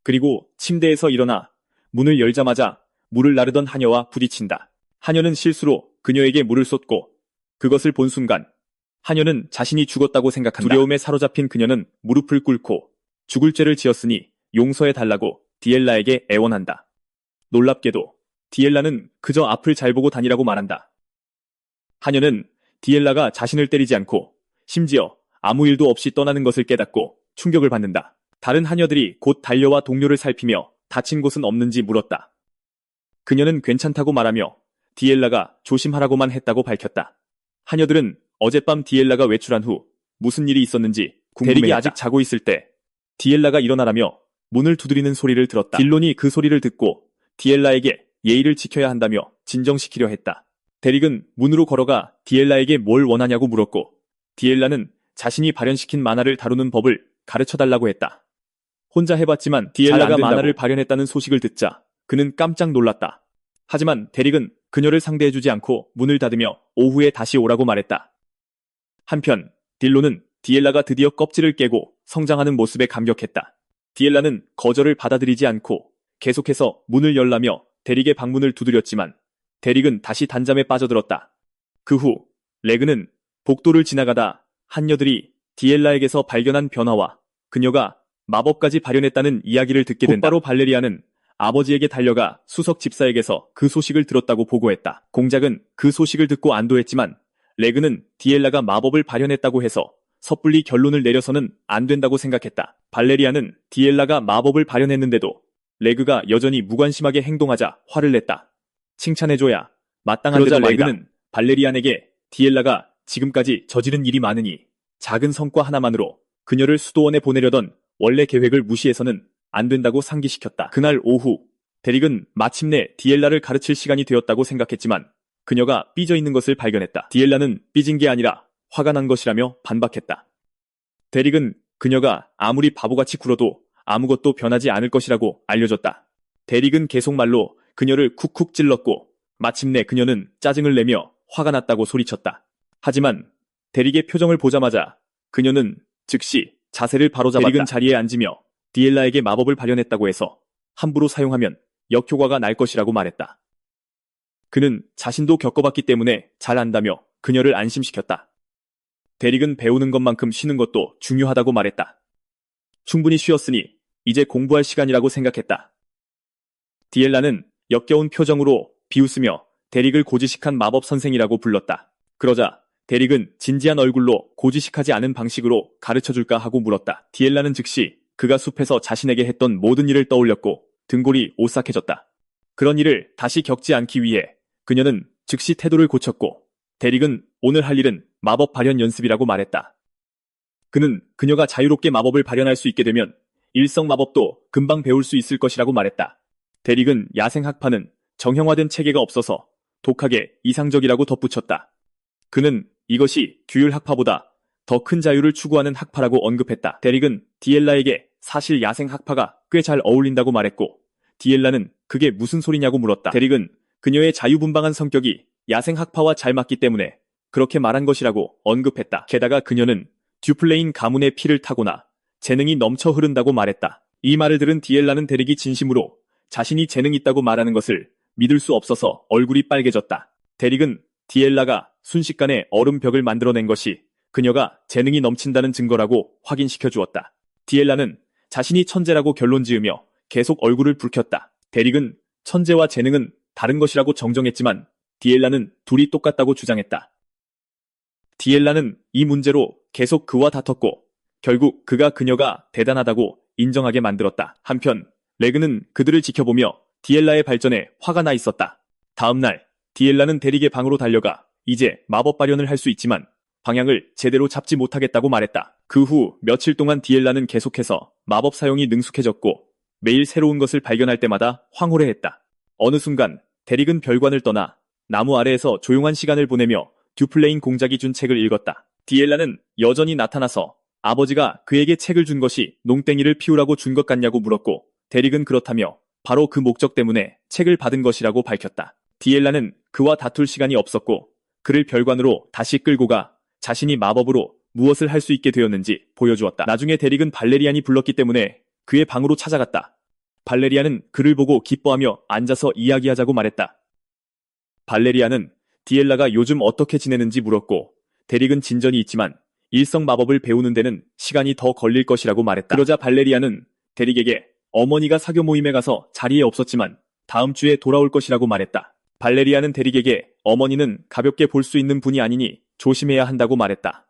[SPEAKER 1] 그리고 침대에서 일어나 문을 열자마자 물을 나르던 하녀와 부딪힌다. 하녀는 실수로 그녀에게 물을 쏟고 그것을 본 순간 하녀는 자신이 죽었다고 생각한다. 두려움에 사로잡힌 그녀는 무릎을 꿇고 죽을 죄를 지었으니 용서해달라고 디엘라에게 애원한다. 놀랍게도 디엘라는 그저 앞을 잘 보고 다니라고 말한다. 하녀는 디엘라가 자신을 때리지 않고 심지어 아무 일도 없이 떠나는 것을 깨닫고 충격을 받는다. 다른 하녀들이 곧 달려와 동료를 살피며 다친 곳은 없는지 물었다. 그녀는 괜찮다고 말하며 디엘라가 조심하라고만 했다고 밝혔다. 하녀들은 어젯밤 디엘라가 외출한 후 무슨 일이 있었는지 궁금해했다. 데릭이 아직 자고 있을 때 디엘라가 일어나라며 문을 두드리는 소리를 들었다. 딜론이 그 소리를 듣고 디엘라에게 예의를 지켜야 한다며 진정시키려 했다. 데릭은 문으로 걸어가 디엘라에게 뭘 원하냐고 물었고 디엘라는 자신이 발현시킨 만화를 다루는 법을 가르쳐달라고 했다. 혼자 해봤지만 디엘라가 만화를 발현했다는 소식을 듣자 그는 깜짝 놀랐다. 하지만 데릭은 그녀를 상대해주지 않고 문을 닫으며 오후에 다시 오라고 말했다. 한편 딜론은 디엘라가 드디어 껍질을 깨고 성장하는 모습에 감격했다. 디엘라는 거절을 받아들이지 않고 계속해서 문을 열라며 데릭의 방문을 두드렸지만 데릭은 다시 단잠에 빠져들었다. 그 후 레그는 복도를 지나가다 한녀들이 디엘라에게서 발견한 변화와 그녀가 마법까지 발현했다는 이야기를 듣게 된다. 곧바로 발레리아는 아버지에게 달려가 수석 집사에게서 그 소식을 들었다고 보고했다. 공작은 그 소식을 듣고 안도했지만 레그는 디엘라가 마법을 발현했다고 해서 섣불리 결론을 내려서는 안 된다고 생각했다. 발레리아는 디엘라가 마법을 발현했는데도 레그가 여전히 무관심하게 행동하자 화를 냈다. 칭찬해줘야 마땅한 대로 말이다. 레그는 발레리안에게 디엘라가 지금까지 저지른 일이 많으니 작은 성과 하나만으로 그녀를 수도원에 보내려던 원래 계획을 무시해서는 안 된다고 상기시켰다. 그날 오후 데릭은 마침내 디엘라를 가르칠 시간이 되었다고 생각했지만 그녀가 삐져 있는 것을 발견했다. 디엘라는 삐진 게 아니라 화가 난 것이라며 반박했다. 데릭은 그녀가 아무리 바보같이 굴어도 아무것도 변하지 않을 것이라고 알려줬다. 데릭은 계속 말로 그녀를 쿡쿡 찔렀고 마침내 그녀는 짜증을 내며 화가 났다고 소리쳤다. 하지만 데릭의 표정을 보자마자 그녀는 즉시 자세를 바로잡았다. 데릭은 자리에 앉으며 디엘라에게 마법을 발현했다고 해서 함부로 사용하면 역효과가 날 것이라고 말했다. 그는 자신도 겪어봤기 때문에 잘 안다며 그녀를 안심시켰다. 데릭은 배우는 것만큼 쉬는 것도 중요하다고 말했다. 충분히 쉬었으니 이제 공부할 시간이라고 생각했다. 디엘라는 역겨운 표정으로 비웃으며 데릭을 고지식한 마법 선생이라고 불렀다. 그러자 데릭은 진지한 얼굴로 고지식하지 않은 방식으로 가르쳐줄까 하고 물었다. 디엘라는 즉시 그가 숲에서 자신에게 했던 모든 일을 떠올렸고 등골이 오싹해졌다. 그런 일을 다시 겪지 않기 위해 그녀는 즉시 태도를 고쳤고 데릭은 오늘 할 일은 마법 발현 연습이라고 말했다. 그는 그녀가 자유롭게 마법을 발현할 수 있게 되면 일성 마법도 금방 배울 수 있을 것이라고 말했다. 데릭은 야생 학파는 정형화된 체계가 없어서 독하게 이상적이라고 덧붙였다. 그는 이것이 규율 학파보다 더 큰 자유를 추구하는 학파라고 언급했다. 데릭은 디엘라에게 사실 야생 학파가 꽤 잘 어울린다고 말했고 디엘라는 그게 무슨 소리냐고 물었다. 데릭은 그녀의 자유분방한 성격이 야생 학파와 잘 맞기 때문에 그렇게 말한 것이라고 언급했다. 게다가 그녀는 듀플레인 가문의 피를 타거나 재능이 넘쳐 흐른다고 말했다. 이 말을 들은 디엘라는 데릭이 진심으로 자신이 재능 있다고 말하는 것을 믿을 수 없어서 얼굴이 빨개졌다. 데릭은 디엘라가 순식간에 얼음벽을 만들어낸 것이 그녀가 재능이 넘친다는 증거라고 확인시켜 주었다. 디엘라는 자신이 천재라고 결론지으며 계속 얼굴을 붉혔다. 데릭은 천재와 재능은 다른 것이라고 정정했지만 디엘라는 둘이 똑같다고 주장했다. 디엘라는 이 문제로 계속 그와 다퉜고 결국 그가 그녀가 대단하다고 인정하게 만들었다. 한편 레그는 그들을 지켜보며 디엘라의 발전에 화가 나 있었다. 다음 날 디엘라는 데릭의 방으로 달려가 이제 마법 발현을 할 수 있지만 방향을 제대로 잡지 못하겠다고 말했다. 그 후 며칠 동안 디엘라는 계속해서 마법 사용이 능숙해졌고 매일 새로운 것을 발견할 때마다 황홀해했다. 어느 순간 데릭은 별관을 떠나 나무 아래에서 조용한 시간을 보내며 듀플레인 공작이 준 책을 읽었다. 디엘라는 여전히 나타나서 아버지가 그에게 책을 준 것이 농땡이를 피우라고 준 것 같냐고 물었고 데릭은 그렇다며 바로 그 목적 때문에 책을 받은 것이라고 밝혔다. 디엘라는 그와 다툴 시간이 없었고 그를 별관으로 다시 끌고 가 자신이 마법으로 무엇을 할 수 있게 되었는지 보여주었다. 나중에 데릭은 발레리안이 불렀기 때문에 그의 방으로 찾아갔다. 발레리안은 그를 보고 기뻐하며 앉아서 이야기하자고 말했다. 발레리안은 디엘라가 요즘 어떻게 지내는지 물었고 데릭은 진전이 있지만 일성 마법을 배우는 데는 시간이 더 걸릴 것이라고 말했다. 그러자 발레리안은 데릭에게 어머니가 사교 모임에 가서 자리에 없었지만 다음 주에 돌아올 것이라고 말했다. 발레리안은 데릭에게 어머니는 가볍게 볼 수 있는 분이 아니니 조심해야 한다고 말했다.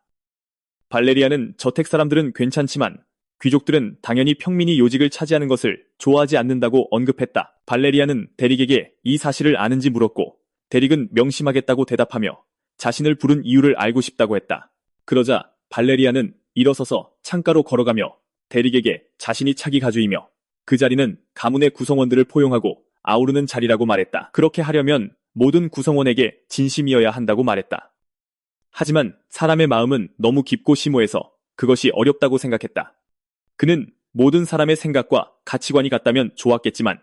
[SPEAKER 1] 발레리안은 저택 사람들은 괜찮지만 귀족들은 당연히 평민이 요직을 차지하는 것을 좋아하지 않는다고 언급했다. 발레리안은 데릭에게 이 사실을 아는지 물었고 데릭은 명심하겠다고 대답하며 자신을 부른 이유를 알고 싶다고 했다. 그러자 발레리안은 일어서서 창가로 걸어가며 데릭에게 자신이 차기 가주이며 그 자리는 가문의 구성원들을 포용하고 아우르는 자리라고 말했다. 그렇게 하려면 모든 구성원에게 진심이어야 한다고 말했다. 하지만 사람의 마음은 너무 깊고 심오해서 그것이 어렵다고 생각했다. 그는 모든 사람의 생각과 가치관이 같다면 좋았겠지만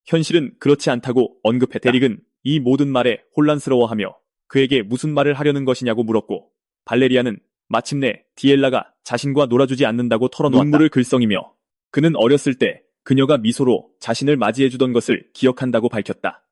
[SPEAKER 1] 현실은 그렇지 않다고 언급했다. 데릭은 이 모든 말에 혼란스러워하며 그에게 무슨 말을 하려는 것이냐고 물었고 발레리아는 마침내 디엘라가 자신과 놀아주지 않는다고 털어놓았다. 눈물을 글썽이며 그는 어렸을 때 그녀가 미소로 자신을 맞이해주던 것을 기억한다고 밝혔다.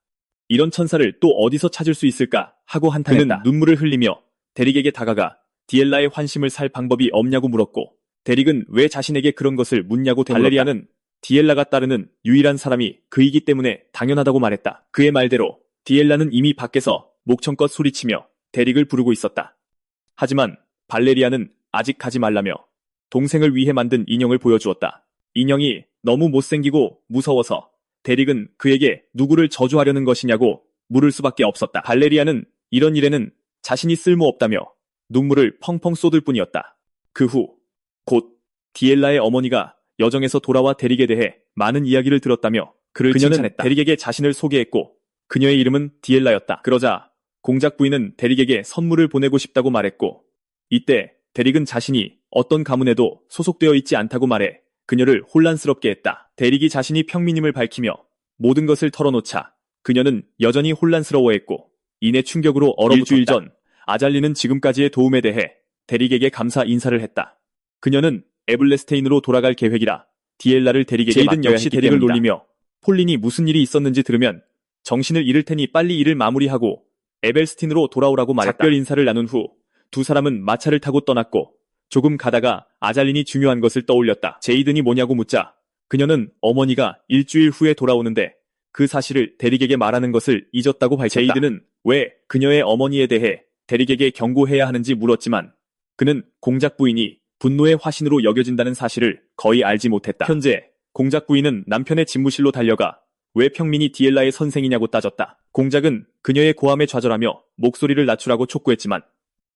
[SPEAKER 1] 이런 천사를 또 어디서 찾을 수 있을까 하고 한탄했다. 그는 눈물을 흘리며 데릭에게 다가가 디엘라의 환심을 살 방법이 없냐고 물었고 데릭은 왜 자신에게 그런 것을 묻냐고 되물었다. 발레리아는 디엘라가 따르는 유일한 사람이 그이기 때문에 당연하다고 말했다. 그의 말대로 디엘라는 이미 밖에서 목청껏 소리치며 데릭을 부르고 있었다. 하지만 발레리아는 아직 가지 말라며 동생을 위해 만든 인형을 보여주었다. 인형이 너무 못생기고 무서워서 데릭은 그에게 누구를 저주하려는 것이냐고 물을 수밖에 없었다. 발레리아는 이런 일에는 자신이 쓸모없다며 눈물을 펑펑 쏟을 뿐이었다. 그 후 곧 디엘라의 어머니가 여정에서 돌아와 데릭에 대해 많은 이야기를 들었다며 그녀는 칭찬했다. 데릭에게 자신을 소개했고 그녀의 이름은 디엘라였다. 그러자 공작 부인은 데릭에게 선물을 보내고 싶다고 말했고 이때 데릭은 자신이 어떤 가문에도 소속되어 있지 않다고 말해 그녀를 혼란스럽게 했다. 데릭이 자신이 평민임을 밝히며 모든 것을 털어놓자 그녀는 여전히 혼란스러워했고 이내 충격으로 얼어붙었다. 일주일 전 아잘리는 지금까지의 도움에 대해 데릭에게 감사 인사를 했다. 그녀는 에블레스테인으로 돌아갈 계획이라 디엘라를 데릭에게 제이든 역시 데릭을 놀리며 폴린이 무슨 일이 있었는지 들으면 정신을 잃을 테니 빨리 일을 마무리하고 에벨스틴으로 돌아오라고 말했다. 작별 인사를 나눈 후 두 사람은 마차를 타고 떠났고 조금 가다가 아잘린이 중요한 것을 떠올렸다. 제이든이 뭐냐고 묻자 그녀는 어머니가 일주일 후에 돌아오는데 그 사실을 데릭에게 말하는 것을 잊었다고 밝혔다. 제이든은 왜 그녀의 어머니에 대해 데릭에게 경고해야 하는지 물었지만 그는 공작 부인이 분노의 화신으로 여겨진다는 사실을 거의 알지 못했다. 현재 공작 부인은 남편의 집무실로 달려가 왜 평민이 디엘라의 선생이냐고 따졌다. 공작은 그녀의 고함에 좌절하며 목소리를 낮추라고 촉구했지만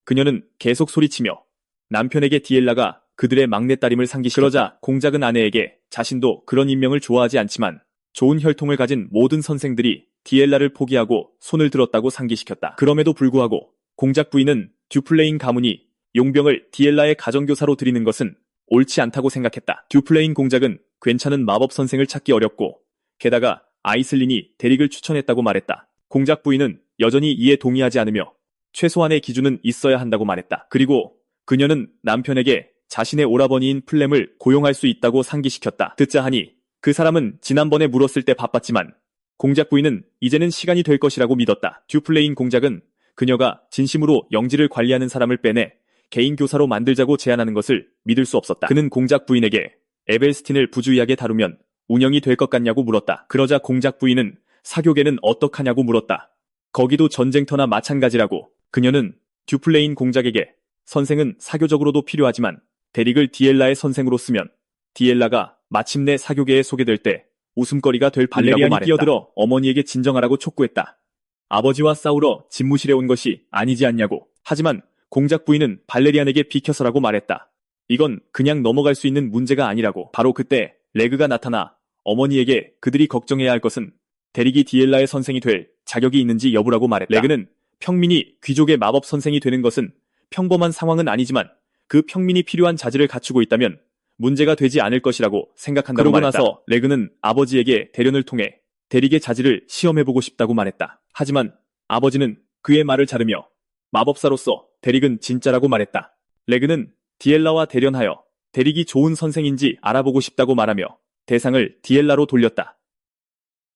[SPEAKER 1] 그녀는 계속 소리치며 남편에게 디엘라가 그들의 막내딸임을 상기시켰다. 그러자 공작은 아내에게 자신도 그런 인명을 좋아하지 않지만 좋은 혈통을 가진 모든 선생들이 디엘라를 포기하고 손을 들었다고 상기시켰다. 그럼에도 불구하고 공작 부인은 듀플레인 가문이 용병을 디엘라의 가정교사로 들이는 것은 옳지 않다고 생각했다. 듀플레인 공작은 괜찮은 마법 선생을 찾기 어렵고 게다가 아이슬린이 데릭을 추천했다고 말했다. 공작 부인은 여전히 이에 동의하지 않으며 최소한의 기준은 있어야 한다고 말했다. 그리고 그녀는 남편에게 자신의 오라버니인 플렘을 고용할 수 있다고 상기시켰다. 듣자 하니 그 사람은 지난번에 물었을 때 바빴지만 공작 부인은 이제는 시간이 될 것이라고 믿었다. 듀플레인 공작은 그녀가 진심으로 영지를 관리하는 사람을 빼내 개인 교사로 만들자고 제안하는 것을 믿을 수 없었다. 그는 공작 부인에게 에벨스틴을 부주의하게 다루면 운영이 될 것 같냐고 물었다. 그러자 공작 부인은 사교계는 어떡하냐고 물었다. 거기도 전쟁터나 마찬가지라고. 그녀는 듀플레인 공작에게 선생은 사교적으로도 필요하지만 데릭을 디엘라의 선생으로 쓰면 디엘라가 마침내 사교계에 소개될 때 웃음거리가 될 판이라고 말했다. 끼어들어 어머니에게 진정하라고 촉구했다. 아버지와 싸우러 집무실에 온 것이 아니지 않냐고. 하지만 공작 부인은 발레리안에게 비켜서라고 말했다. 이건 그냥 넘어갈 수 있는 문제가 아니라고. 바로 그때 레그가 나타나 어머니에게 그들이 걱정해야 할 것은 데릭이 디엘라의 선생이 될 자격이 있는지 여부라고 말했다. 레그는 평민이 귀족의 마법 선생이 되는 것은 평범한 상황은 아니지만 그 평민이 필요한 자질을 갖추고 있다면 문제가 되지 않을 것이라고 생각한다고 말했다. 그러고 나서 레그는 아버지에게 대련을 통해 데릭의 자질을 시험해보고 싶다고 말했다. 하지만 아버지는 그의 말을 자르며 마법사로서 데릭은 진짜라고 말했다. 레그는 디엘라와 대련하여 데릭이 좋은 선생인지 알아보고 싶다고 말하며 대상을 디엘라로 돌렸다.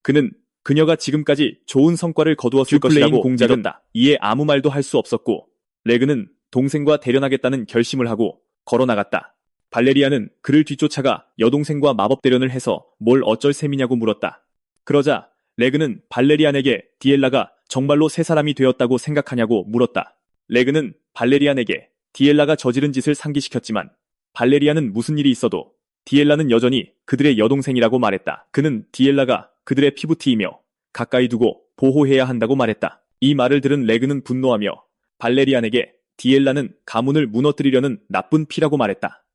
[SPEAKER 1] 그는 그녀가 지금까지 좋은 성과를 거두었을 것이라고 공작은 믿었다. 이에 아무 말도 할 수 없었고 레그는 동생과 대련하겠다는 결심을 하고 걸어나갔다. 발레리아는 그를 뒤쫓아가 여동생과 마법 대련을 해서 뭘 어쩔 셈이냐고 물었다. 그러자 레그는 발레리안에게 디엘라가 정말로 새 사람이 되었다고 생각하냐고 물었다. 레그는 발레리안에게 디엘라가 저지른 짓을 상기시켰지만 발레리안은 무슨 일이 있어도 디엘라는 여전히 그들의 여동생이라고 말했다. 그는 디엘라가 그들의 피부티이며 가까이 두고 보호해야 한다고 말했다. 이 말을 들은 레그는 분노하며 발레리안에게 디엘라는 가문을 무너뜨리려는 나쁜 피라고 말했다.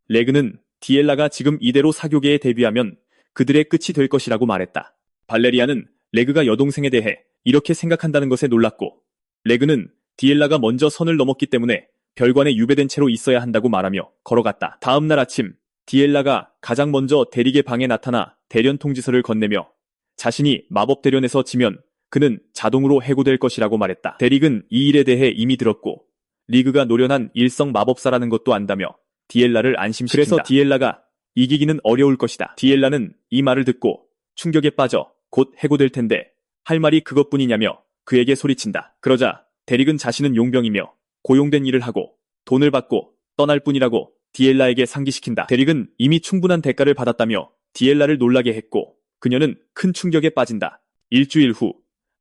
[SPEAKER 1] 레그는 디엘라가 지금 이대로 사교계에 데뷔하면 그들의 끝이 될 것이라고 말했다. 발레리안은 레그가 여동생에 대해 이렇게 생각한다는 것에 놀랐고 레그는 디엘라가 먼저 선을 넘었기 때문에 별관에 유배된 채로 있어야 한다고 말하며 걸어갔다. 다음 날 아침 디엘라가 가장 먼저 데릭의 방에 나타나 대련 통지서를 건네며 자신이 마법 대련에서 지면 그는 자동으로 해고될 것이라고 말했다. 데릭은 이 일에 대해 이미 들었고 리그가 노련한 일성 마법사라는 것도 안다며 디엘라를 안심시킨다. 그래서 디엘라가 이기기는 어려울 것이다. 디엘라는 이 말을 듣고 충격에 빠져 곧 해고될 텐데 할 말이 그것뿐이냐며 그에게 소리친다. 그러자 데릭은 자신은 용병이며 고용된 일을 하고 돈을 받고 떠날 뿐이라고 디엘라에게 상기시킨다. 데릭은 이미 충분한 대가를 받았다며 디엘라를 놀라게 했고 그녀는 큰 충격에 빠진다. 일주일 후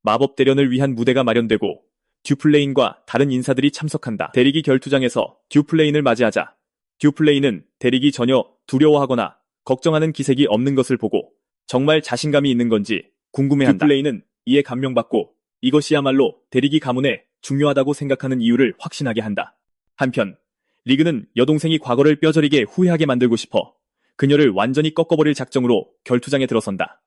[SPEAKER 1] 마법 대련을 위한 무대가 마련되고 듀플레인과 다른 인사들이 참석한다. 데릭이 결투장에서 듀플레인을 맞이하자 듀플레인은 데릭이 전혀 두려워하거나 걱정하는 기색이 없는 것을 보고 정말 자신감이 있는 건지 궁금해한다. 듀플레인은 이에 감명받고 이것이야말로 데릭이 가문에 중요하다고 생각하는 이유를 확신하게 한다. 한편 리그는 여동생이 과거를 뼈저리게 후회하게 만들고 싶어 그녀를 완전히 꺾어버릴 작정으로 결투장에 들어선다.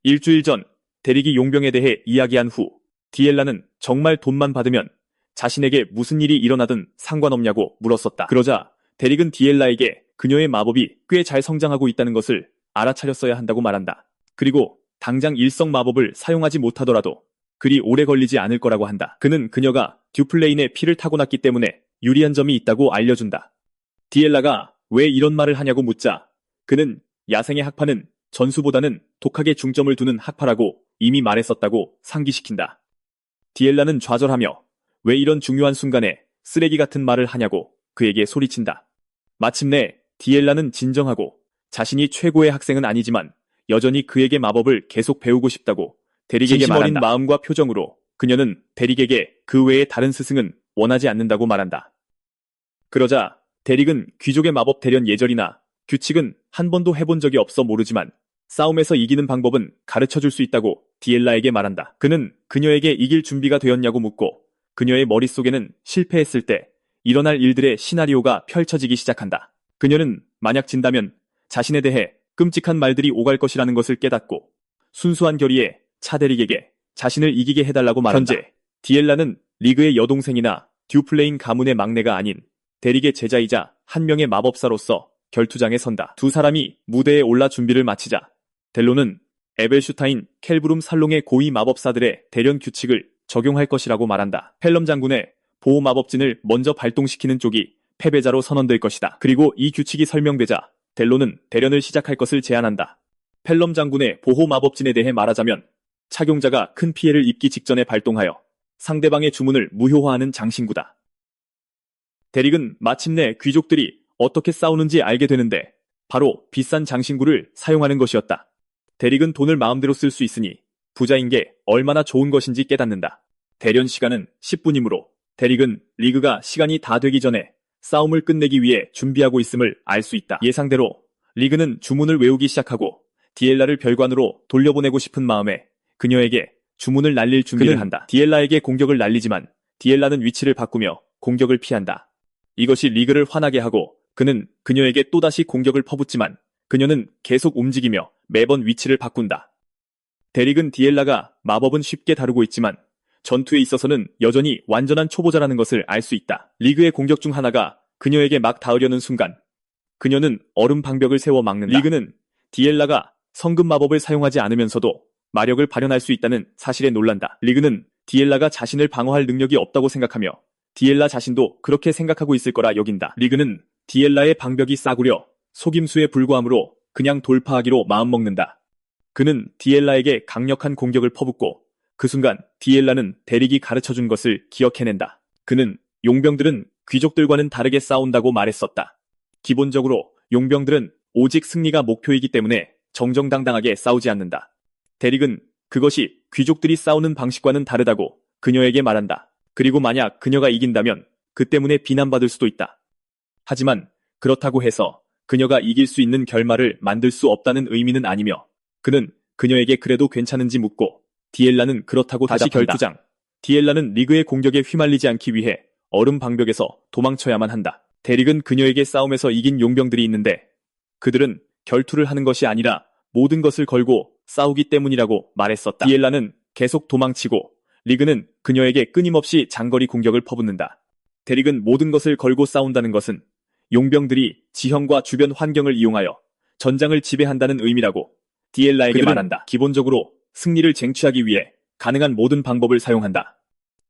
[SPEAKER 1] 일주일 전 데릭이 용병에 대해 이야기한 후 디엘라는 정말 돈만 받으면 자신에게 무슨 일이 일어나든 상관없냐고 물었었다. 그러자 데릭은 디엘라에게 그녀의 마법이 꽤 잘 성장하고 있다는 것을 알아차렸어야 한다고 말한다. 그리고 당장 일성 마법을 사용하지 못하더라도 그리 오래 걸리지 않을 거라고 한다. 그는 그녀가 듀플레인의 피를 타고났기 때문에 유리한 점이 있다고 알려준다. 디엘라가 왜 이런 말을 하냐고 묻자 그는 야생의 학파는 전수보다는 독학에 중점을 두는 학파라고 이미 말했었다고 상기시킨다. 디엘라는 좌절하며 왜 이런 중요한 순간에 쓰레기 같은 말을 하냐고 그에게 소리친다. 마침내 디엘라는 진정하고 자신이 최고의 학생은 아니지만 여전히 그에게 마법을 계속 배우고 싶다고 데릭에게 말한다. 진심 어린 마음과 표정으로 그녀는 데릭에게 그 외에 다른 스승은 원하지 않는다고 말한다. 그러자 데릭은 귀족의 마법 대련 예절이나 규칙은 한 번도 해본 적이 없어 모르지만 싸움에서 이기는 방법은 가르쳐줄 수 있다고 디엘라에게 말한다. 그는 그녀에게 이길 준비가 되었냐고 묻고 그녀의 머릿속에는 실패했을 때 일어날 일들의 시나리오가 펼쳐지기 시작한다. 그녀는 만약 진다면 자신에 대해 끔찍한 말들이 오갈 것이라는 것을 깨닫고 순수한 결의에 차데릭에게 자신을 이기게 해달라고 말한다. 현재 디엘라는 리그의 여동생이나 듀플레인 가문의 막내가 아닌 데릭의 제자이자 한 명의 마법사로서 결투장에 선다. 두 사람이 무대에 올라 준비를 마치자 델로는 에벨슈타인 켈브룸 살롱의 고위 마법사들의 대련 규칙을 적용할 것이라고 말한다. 펠럼 장군의 보호 마법진을 먼저 발동시키는 쪽이 패배자로 선언될 것이다. 그리고 이 규칙이 설명되자 델로는 대련을 시작할 것을 제안한다. 펠럼 장군의 보호 마법진에 대해 말하자면 착용자가 큰 피해를 입기 직전에 발동하여 상대방의 주문을 무효화하는 장신구다. 데릭은 마침내 귀족들이 어떻게 싸우는지 알게 되는데 바로 비싼 장신구를 사용하는 것이었다. 데릭은 돈을 마음대로 쓸 수 있으니 부자인 게 얼마나 좋은 것인지 깨닫는다. 대련 시간은 10분이므로 데릭은 리그가 시간이 다 되기 전에 싸움을 끝내기 위해 준비하고 있음을 알 수 있다. 예상대로 리그는 주문을 외우기 시작하고 디엘라를 별관으로 돌려보내고 싶은 마음에 그녀에게 주문을 날릴 준비를 한다. 디엘라에게 공격을 날리지만 디엘라는 위치를 바꾸며 공격을 피한다. 이것이 리그를 화나게 하고 그는 그녀에게 또다시 공격을 퍼붓지만 그녀는 계속 움직이며 매번 위치를 바꾼다. 데릭은 디엘라가 마법은 쉽게 다루고 있지만 전투에 있어서는 여전히 완전한 초보자라는 것을 알 수 있다. 리그의 공격 중 하나가 그녀에게 막 닿으려는 순간 그녀는 얼음 방벽을 세워 막는다. 리그는 디엘라가 성급 마법을 사용하지 않으면서도 마력을 발현할 수 있다는 사실에 놀란다. 리그는 디엘라가 자신을 방어할 능력이 없다고 생각하며 디엘라 자신도 그렇게 생각하고 있을 거라 여긴다. 리그는 디엘라의 방벽이 싸구려 속임수에 불과하므로 그냥 돌파하기로 마음먹는다. 그는 디엘라에게 강력한 공격을 퍼붓고 그 순간 디엘라는 데릭이 가르쳐준 것을 기억해낸다. 그는 용병들은 귀족들과는 다르게 싸운다고 말했었다. 기본적으로 용병들은 오직 승리가 목표이기 때문에 정정당당하게 싸우지 않는다. 데릭은 그것이 귀족들이 싸우는 방식과는 다르다고 그녀에게 말한다. 그리고 만약 그녀가 이긴다면 그 때문에 비난받을 수도 있다. 하지만 그렇다고 해서 그녀가 이길 수 있는 결말을 만들 수 없다는 의미는 아니며 그는 그녀에게 그래도 괜찮은지 묻고 디엘라는 그렇다고 다시 대답한다. 결투장. 디엘라는 리그의 공격에 휘말리지 않기 위해 얼음 방벽에서 도망쳐야만 한다. 데릭은 그녀에게 싸움에서 이긴 용병들이 있는데 그들은 결투를 하는 것이 아니라 모든 것을 걸고 싸우기 때문이라고 말했었다. 디엘라는 계속 도망치고 리그는 그녀에게 끊임없이 장거리 공격을 퍼붓는다. 데릭은 모든 것을 걸고 싸운다는 것은 용병들이 지형과 주변 환경을 이용하여 전장을 지배한다는 의미라고 디엘라에게 말한다. 기본적으로 승리를 쟁취하기 위해 가능한 모든 방법을 사용한다.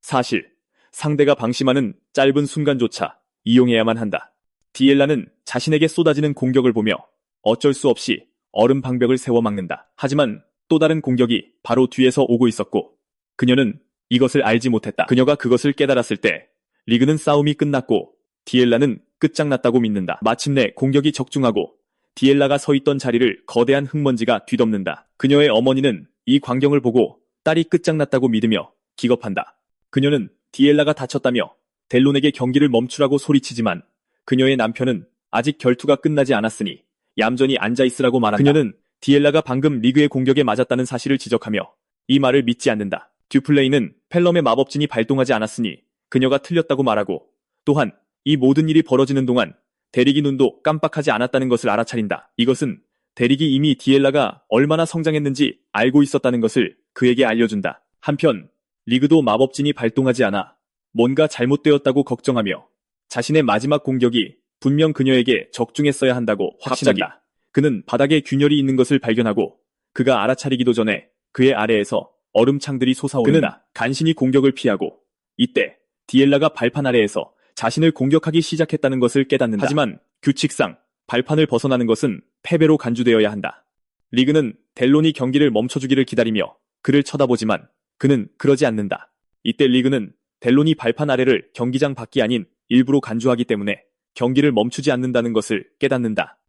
[SPEAKER 1] 사실 상대가 방심하는 짧은 순간조차 이용해야만 한다. 디엘라는 자신에게 쏟아지는 공격을 보며 어쩔 수 없이 얼음 방벽을 세워 막는다. 하지만 또 다른 공격이 바로 뒤에서 오고 있었고 그녀는 이것을 알지 못했다. 그녀가 그것을 깨달았을 때 리그는 싸움이 끝났고 디엘라는 끝장났다고 믿는다. 마침내 공격이 적중하고 디엘라가 서 있던 자리를 거대한 흙먼지가 뒤덮는다. 그녀의 어머니는 이 광경을 보고 딸이 끝장났다고 믿으며 기겁한다. 그녀는 디엘라가 다쳤다며 델론에게 경기를 멈추라고 소리치지만 그녀의 남편은 아직 결투가 끝나지 않았으니 얌전히 앉아있으라고 말한다. 그녀는 디엘라가 방금 리그의 공격에 맞았다는 사실을 지적하며 이 말을 믿지 않는다. 듀플레이는 펠럼의 마법진이 발동하지 않았으니 그녀가 틀렸다고 말하고 또한 이 모든 일이 벌어지는 동안 데릭이 눈도 깜빡하지 않았다는 것을 알아차린다. 이것은 데릭이 이미 디엘라가 얼마나 성장했는지 알고 있었다는 것을 그에게 알려준다. 한편 리그도 마법진이 발동하지 않아 뭔가 잘못되었다고 걱정하며 자신의 마지막 공격이 분명 그녀에게 적중했어야 한다고 확신한다. 그는 바닥에 균열이 있는 것을 발견하고 그가 알아차리기도 전에 그의 아래에서 얼음창들이 솟아오른다. 그는 간신히 공격을 피하고 이때 디엘라가 발판 아래에서 자신을 공격하기 시작했다는 것을 깨닫는다. 하지만 규칙상 발판을 벗어나는 것은 패배로 간주되어야 한다. 리그는 델론이 경기를 멈춰주기를 기다리며 그를 쳐다보지만 그는 그러지 않는다. 이때 리그는 델론이 발판 아래를 경기장 밖이 아닌 일부로 간주하기 때문에 경기를 멈추지 않는다는 것을 깨닫는다.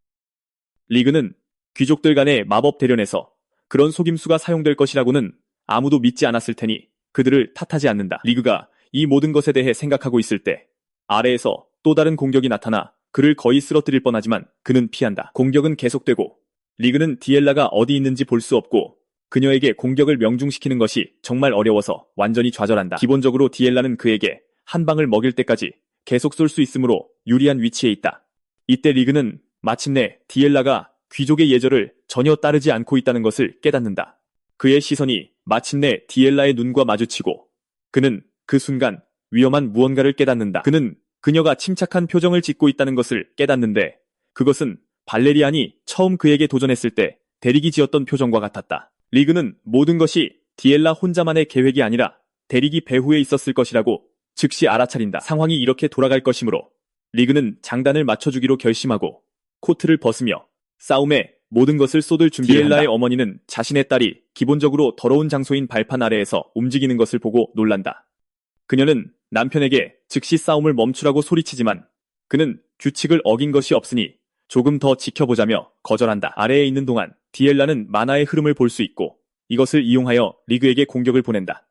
[SPEAKER 1] 리그는 귀족들 간의 마법 대련에서 그런 속임수가 사용될 것이라고는 아무도 믿지 않았을 테니 그들을 탓하지 않는다. 리그가 이 모든 것에 대해 생각하고 있을 때 아래에서 또 다른 공격이 나타나 그를 거의 쓰러뜨릴 뻔하지만 그는 피한다. 공격은 계속되고 리그는 디엘라가 어디 있는지 볼 수 없고 그녀에게 공격을 명중시키는 것이 정말 어려워서 완전히 좌절한다. 기본적으로 디엘라는 그에게 한 방을 먹일 때까지 계속 쏠 수 있으므로 유리한 위치에 있다. 이때 리그는 마침내 디엘라가 귀족의 예절을 전혀 따르지 않고 있다는 것을 깨닫는다. 그의 시선이 마침내 디엘라의 눈과 마주치고 그는 그 순간 위험한 무언가를 깨닫는다. 그는 그녀가 침착한 표정을 짓고 있다는 것을 깨닫는데 그것은 발레리안이 처음 그에게 도전했을 때 데릭이 지었던 표정과 같았다. 리그는 모든 것이 디엘라 혼자만의 계획이 아니라 데릭이 배후에 있었을 것이라고 즉시 알아차린다. 상황이 이렇게 돌아갈 것이므로 리그는 장단을 맞춰주기로 결심하고 코트를 벗으며 싸움에 모든 것을 쏟을 준비를 한다. 디엘라의 어머니는 자신의 딸이 기본적으로 더러운 장소인 발판 아래에서 움직이는 것을 보고 놀란다. 그녀는 남편에게 즉시 싸움을 멈추라고 소리치지만 그는 규칙을 어긴 것이 없으니 조금 더 지켜보자며 거절한다. 아래에 있는 동안 디엘라는 만화의 흐름을 볼 수 있고 이것을 이용하여 리그에게 공격을 보낸다.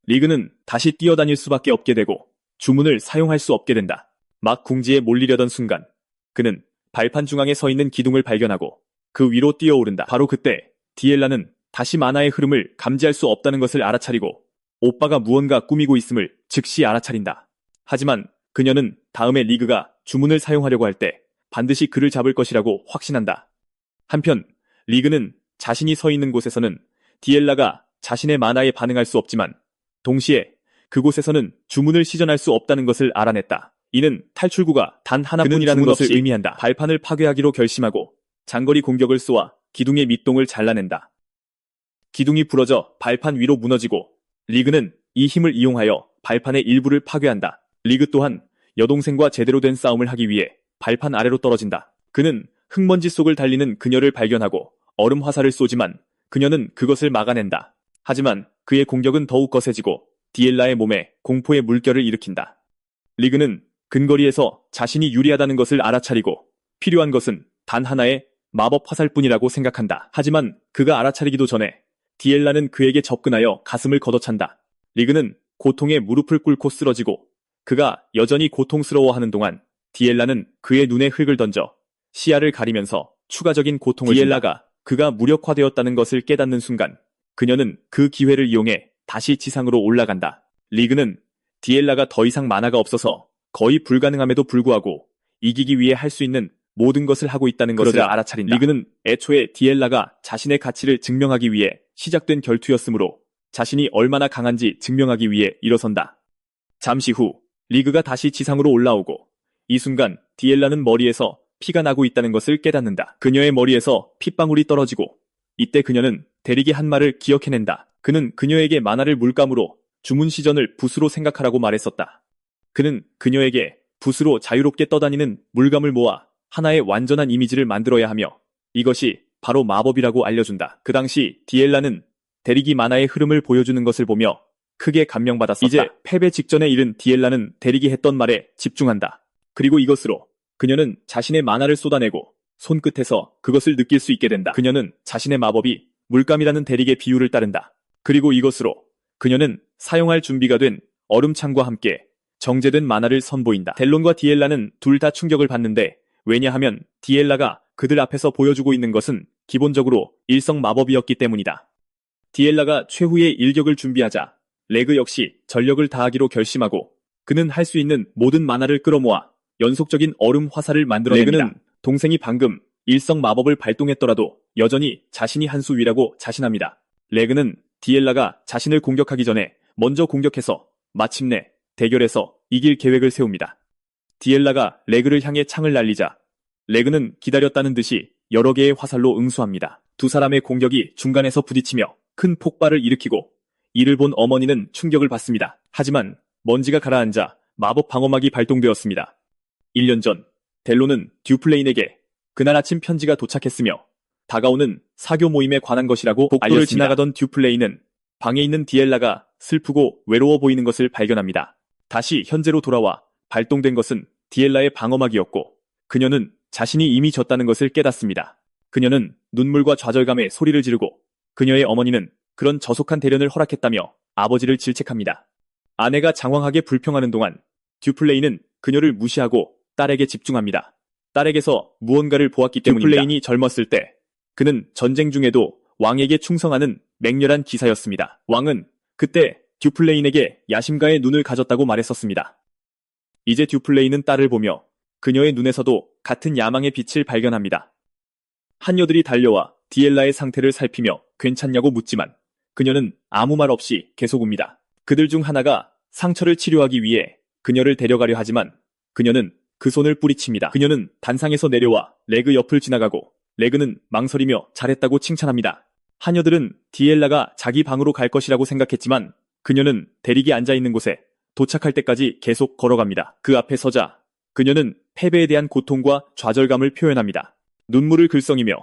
[SPEAKER 1] 리그는 다시 뛰어다닐 수밖에 없게 되고 주문을 사용할 수 없게 된다. 막 궁지에 몰리려던 순간 그는 발판 중앙에 서 있는 기둥을 발견하고 그 위로 뛰어오른다. 바로 그때 디엘라는 다시 만화의 흐름을 감지할 수 없다는 것을 알아차리고 오빠가 무언가 꾸미고 있음을 즉시 알아차린다. 하지만 그녀는 다음에 리그가 주문을 사용하려고 할 때 반드시 그를 잡을 것이라고 확신한다. 한편 리그는 자신이 서 있는 곳에서는 디엘라가 자신의 만화에 반응할 수 없지만 동시에 그곳에서는 주문을 시전할 수 없다는 것을 알아냈다. 이는 탈출구가 단 하나뿐이라는 것을 의미한다. 발판을 파괴하기로 결심하고 장거리 공격을 쏘아 기둥의 밑동을 잘라낸다. 기둥이 부러져 발판 위로 무너지고 리그는 이 힘을 이용하여 발판의 일부를 파괴한다. 리그 또한 여동생과 제대로 된 싸움을 하기 위해 발판 아래로 떨어진다. 그는 흙먼지 속을 달리는 그녀를 발견하고 얼음 화살을 쏘지만 그녀는 그것을 막아낸다. 하지만 그의 공격은 더욱 거세지고 디엘라의 몸에 공포의 물결을 일으킨다. 리그는 근거리에서 자신이 유리하다는 것을 알아차리고 필요한 것은 단 하나의 마법 화살뿐이라고 생각한다. 하지만 그가 알아차리기도 전에 디엘라는 그에게 접근하여 가슴을 걷어찬다. 리그는 고통에 무릎을 꿇고 쓰러지고 그가 여전히 고통스러워하는 동안 디엘라는 그의 눈에 흙을 던져 시야를 가리면서 추가적인 고통을 디엘라가 그가 무력화되었다는 것을 깨닫는 순간 그녀는 그 기회를 이용해 다시 지상으로 올라간다. 리그는 디엘라가 더 이상 만화가 없어서 거의 불가능함에도 불구하고 이기기 위해 할 수 있는 모든 것을 하고 있다는 것을 알아차린다. 리그는 애초에 디엘라가 자신의 가치를 증명하기 위해 시작된 결투였으므로 자신이 얼마나 강한지 증명하기 위해 일어선다. 잠시 후 리그가 다시 지상으로 올라오고 이 순간 디엘라는 머리에서 피가 나고 있다는 것을 깨닫는다. 그녀의 머리에서 핏방울이 떨어지고 이때 그녀는 대리기 한 말을 기억해낸다. 그는 그녀에게 만화를 물감으로 주문 시전을 붓으로 생각하라고 말했었다. 그는 그녀에게 붓으로 자유롭게 떠다니는 물감을 모아 하나의 완전한 이미지를 만들어야 하며 이것이 바로 마법이라고 알려준다. 그 당시 디엘라는 대리기 만화의 흐름을 보여주는 것을 보며 크게 감명받았었다. 이제 패배 직전에 이른 디엘라는 대리기 했던 말에 집중한다. 그리고 이것으로 그녀는 자신의 만화를 쏟아내고 손끝에서 그것을 느낄 수 있게 된다. 그녀는 자신의 마법이 물감이라는 대리기의 비유를 따른다. 그리고 이것으로 그녀는 사용할 준비가 된 얼음창과 함께 정제된 만화를 선보인다. 델론과 디엘라는 둘 다 충격을 받는데 왜냐하면 디엘라가 그들 앞에서 보여주고 있는 것은 기본적으로 일성 마법이었기 때문이다. 디엘라가 최후의 일격을 준비하자 레그 역시 전력을 다하기로 결심하고 그는 할 수 있는 모든 만화를 끌어모아 연속적인 얼음 화살을 만들어냅니다. 레그는 동생이 방금 일성 마법을 발동했더라도 여전히 자신이 한 수 위라고 자신합니다. 레그는 디엘라가 자신을 공격하기 전에 먼저 공격해서 마침내 대결에서 이길 계획을 세웁니다. 디엘라가 레그를 향해 창을 날리자 레그는 기다렸다는 듯이 여러 개의 화살로 응수합니다. 두 사람의 공격이 중간에서 부딪히며 큰 폭발을 일으키고 이를 본 어머니는 충격을 받습니다. 하지만 먼지가 가라앉아 마법 방어막이 발동되었습니다. 1년 전 델로는 듀플레인에게 그날 아침 편지가 도착했으며 다가오는 사교 모임에 관한 것이라고 복도를 지나가던 듀플레인은 방에 있는 디엘라가 슬프고 외로워 보이는 것을 발견합니다. 다시 현재로 돌아와 발동된 것은 디엘라의 방어막이었고 그녀는 자신이 이미 졌다는 것을 깨닫습니다. 그녀는 눈물과 좌절감에 소리를 지르고 그녀의 어머니는 그런 저속한 대련을 허락했다며 아버지를 질책합니다. 아내가 장황하게 불평하는 동안 듀플레인은 그녀를 무시하고 딸에게 집중합니다. 딸에게서 무언가를 보았기 때문입니다. 듀플레인이 젊었을 때 그는 전쟁 중에도 왕에게 충성하는 맹렬한 기사였습니다. 왕은 그때 듀플레인에게 야심가의 눈을 가졌다고 말했었습니다. 이제 듀플레인은 딸을 보며 그녀의 눈에서도 같은 야망의 빛을 발견합니다. 한여들이 달려와 디엘라의 상태를 살피며 괜찮냐고 묻지만 그녀는 아무 말 없이 계속 웁니다. 그들 중 하나가 상처를 치료하기 위해 그녀를 데려가려 하지만 그녀는 그 손을 뿌리칩니다. 그녀는 단상에서 내려와 레그 옆을 지나가고 레그는 망설이며 잘했다고 칭찬합니다. 하녀들은 디엘라가 자기 방으로 갈 것이라고 생각했지만 그녀는 대리기 앉아있는 곳에 도착할 때까지 계속 걸어갑니다. 그 앞에 서자 그녀는 패배에 대한 고통과 좌절감을 표현합니다. 눈물을 글썽이며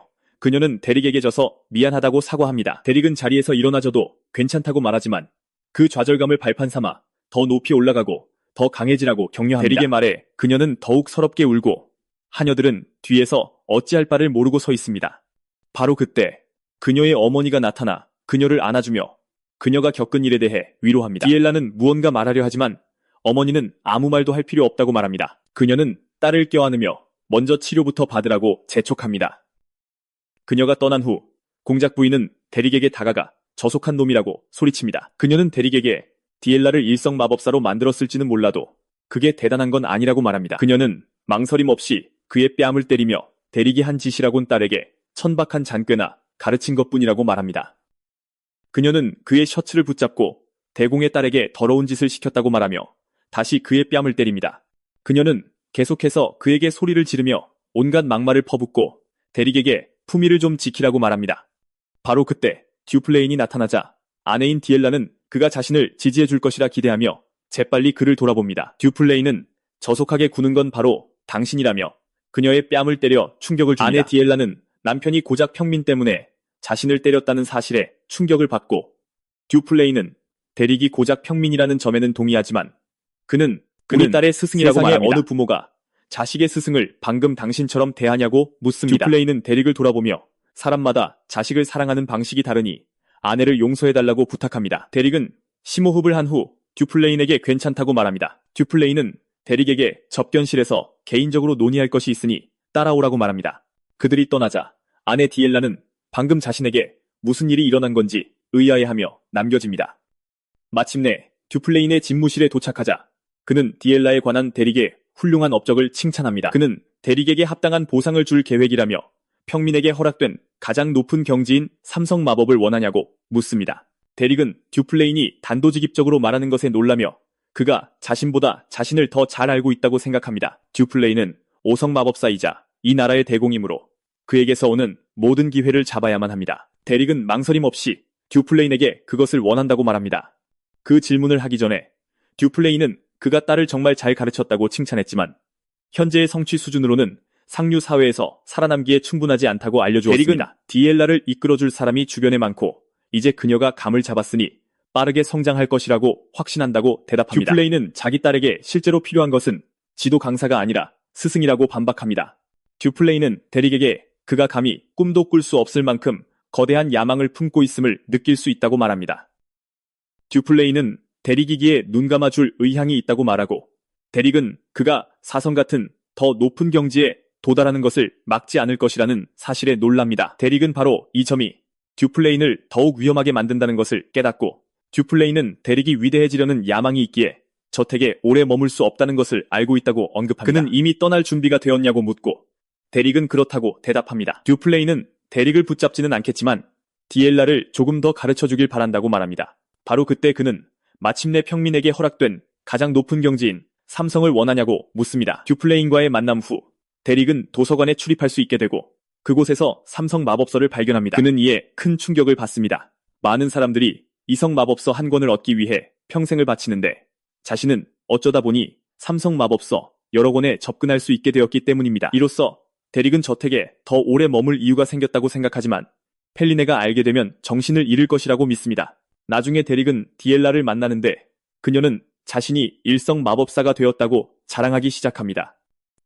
[SPEAKER 1] 그녀는 대릭에게 져서 미안하다고 사과합니다. 대릭은 자리에서 일어나져도 괜찮다고 말하지만 그 좌절감을 발판 삼아 더 높이 올라가고 더 강해지라고 격려합니다. 대릭의 말에 그녀는 더욱 서럽게 울고 하녀들은 뒤에서 어찌할 바를 모르고 서 있습니다. 바로 그때 그녀의 어머니가 나타나 그녀를 안아주며 그녀가 겪은 일에 대해 위로합니다. 디엘라는 무언가 말하려 하지만 어머니는 아무 말도 할 필요 없다고 말합니다. 그녀는 딸을 껴안으며 먼저 치료부터 받으라고 재촉합니다. 그녀가 떠난 후 공작 부인은 대릭에게 다가가 저속한 놈이라고 소리칩니다. 그녀는 대릭에게 디엘라를 일성 마법사로 만들었을지는 몰라도 그게 대단한 건 아니라고 말합니다. 그녀는 망설임 없이 그의 뺨을 때리며 대릭이 한 짓이라곤 딸에게 천박한 잔꾀나 가르친 것뿐이라고 말합니다. 그녀는 그의 셔츠를 붙잡고 대공의 딸에게 더러운 짓을 시켰다고 말하며 다시 그의 뺨을 때립니다. 그녀는 계속해서 그에게 소리를 지르며 온갖 막말을 퍼붓고 대릭에게 품위를 좀 지키라고 말합니다. 바로 그때 듀플레인이 나타나자 아내인 디엘라는 그가 자신을 지지해 줄 것이라 기대하며 재빨리 그를 돌아봅니다. 듀플레인은 저속하게 구는 건 바로 당신이라며 그녀의 뺨을 때려 충격을 줍니다. 아내 디엘라는 남편이 고작 평민 때문에 자신을 때렸다는 사실에 충격을 받고 듀플레인은 대릭이 고작 평민이라는 점에는 동의하지만 그는 우리 딸의 스승이라고 말합니다. 어느 부모가 자식의 스승을 방금 당신처럼 대하냐고 묻습니다. 듀플레인은 대릭을 돌아보며 사람마다 자식을 사랑하는 방식이 다르니 아내를 용서해달라고 부탁합니다. 대릭은 심호흡을 한 후 듀플레인에게 괜찮다고 말합니다. 듀플레인은 대릭에게 접견실에서 개인적으로 논의할 것이 있으니 따라오라고 말합니다. 그들이 떠나자 아내 디엘라는 방금 자신에게 무슨 일이 일어난 건지 의아해하며 남겨집니다. 마침내 듀플레인의 집무실에 도착하자 그는 디엘라에 관한 대릭의 훌륭한 업적을 칭찬합니다. 그는 대릭에게 합당한 보상을 줄 계획이라며 평민에게 허락된 가장 높은 경지인 삼성 마법을 원하냐고 묻습니다. 대릭은 듀플레인이 단도직입적으로 말하는 것에 놀라며 그가 자신보다 자신을 더 잘 알고 있다고 생각합니다. 듀플레인은 5성 마법사이자 이 나라의 대공이므로 그에게서 오는 모든 기회를 잡아야만 합니다. 대릭은 망설임 없이 듀플레인에게 그것을 원한다고 말합니다. 그 질문을 하기 전에 듀플레인은 그가 딸을 정말 잘 가르쳤다고 칭찬했지만 현재의 성취 수준으로는 상류 사회에서 살아남기에 충분하지 않다고 알려주었습니다. 대릭은 디엘라를 이끌어줄 사람이 주변에 많고 이제 그녀가 감을 잡았으니 빠르게 성장할 것이라고 확신한다고 대답합니다. 듀플레인은 자기 딸에게 실제로 필요한 것은 지도 강사가 아니라 스승이라고 반박합니다. 듀플레인은 대릭에게 그가 감히 꿈도 꿀 수 없을 만큼 거대한 야망을 품고 있음을 느낄 수 있다고 말합니다. 듀플레인은 대릭이기에 눈 감아줄 의향이 있다고 말하고 대릭은 그가 사성 같은 더 높은 경지에 도달하는 것을 막지 않을 것이라는 사실에 놀랍니다. 대릭은 바로 이 점이 듀플레인을 더욱 위험하게 만든다는 것을 깨닫고 듀플레인은 대릭이 위대해지려는 야망이 있기에 저택에 오래 머물 수 없다는 것을 알고 있다고 언급합니다. 그는 이미 떠날 준비가 되었냐고 묻고 대릭은 그렇다고 대답합니다. 듀플레인은 대릭을 붙잡지는 않겠지만 디엘라를 조금 더 가르쳐주길 바란다고 말합니다. 바로 그때 그는 마침내 평민에게 허락된 가장 높은 경지인 삼성을 원하냐고 묻습니다. 듀플레인과의 만남 후 대릭은 도서관에 출입할 수 있게 되고 그곳에서 삼성 마법서를 발견합니다. 그는 이에 큰 충격을 받습니다. 많은 사람들이 이성 마법서 한 권을 얻기 위해 평생을 바치는데 자신은 어쩌다 보니 삼성 마법서 여러 권에 접근할 수 있게 되었기 때문입니다. 이로써 대릭은 저택에 더 오래 머물 이유가 생겼다고 생각하지만 펠리네가 알게 되면 정신을 잃을 것이라고 믿습니다. 나중에 대릭은 디엘라를 만나는데 그녀는 자신이 일성 마법사가 되었다고 자랑하기 시작합니다.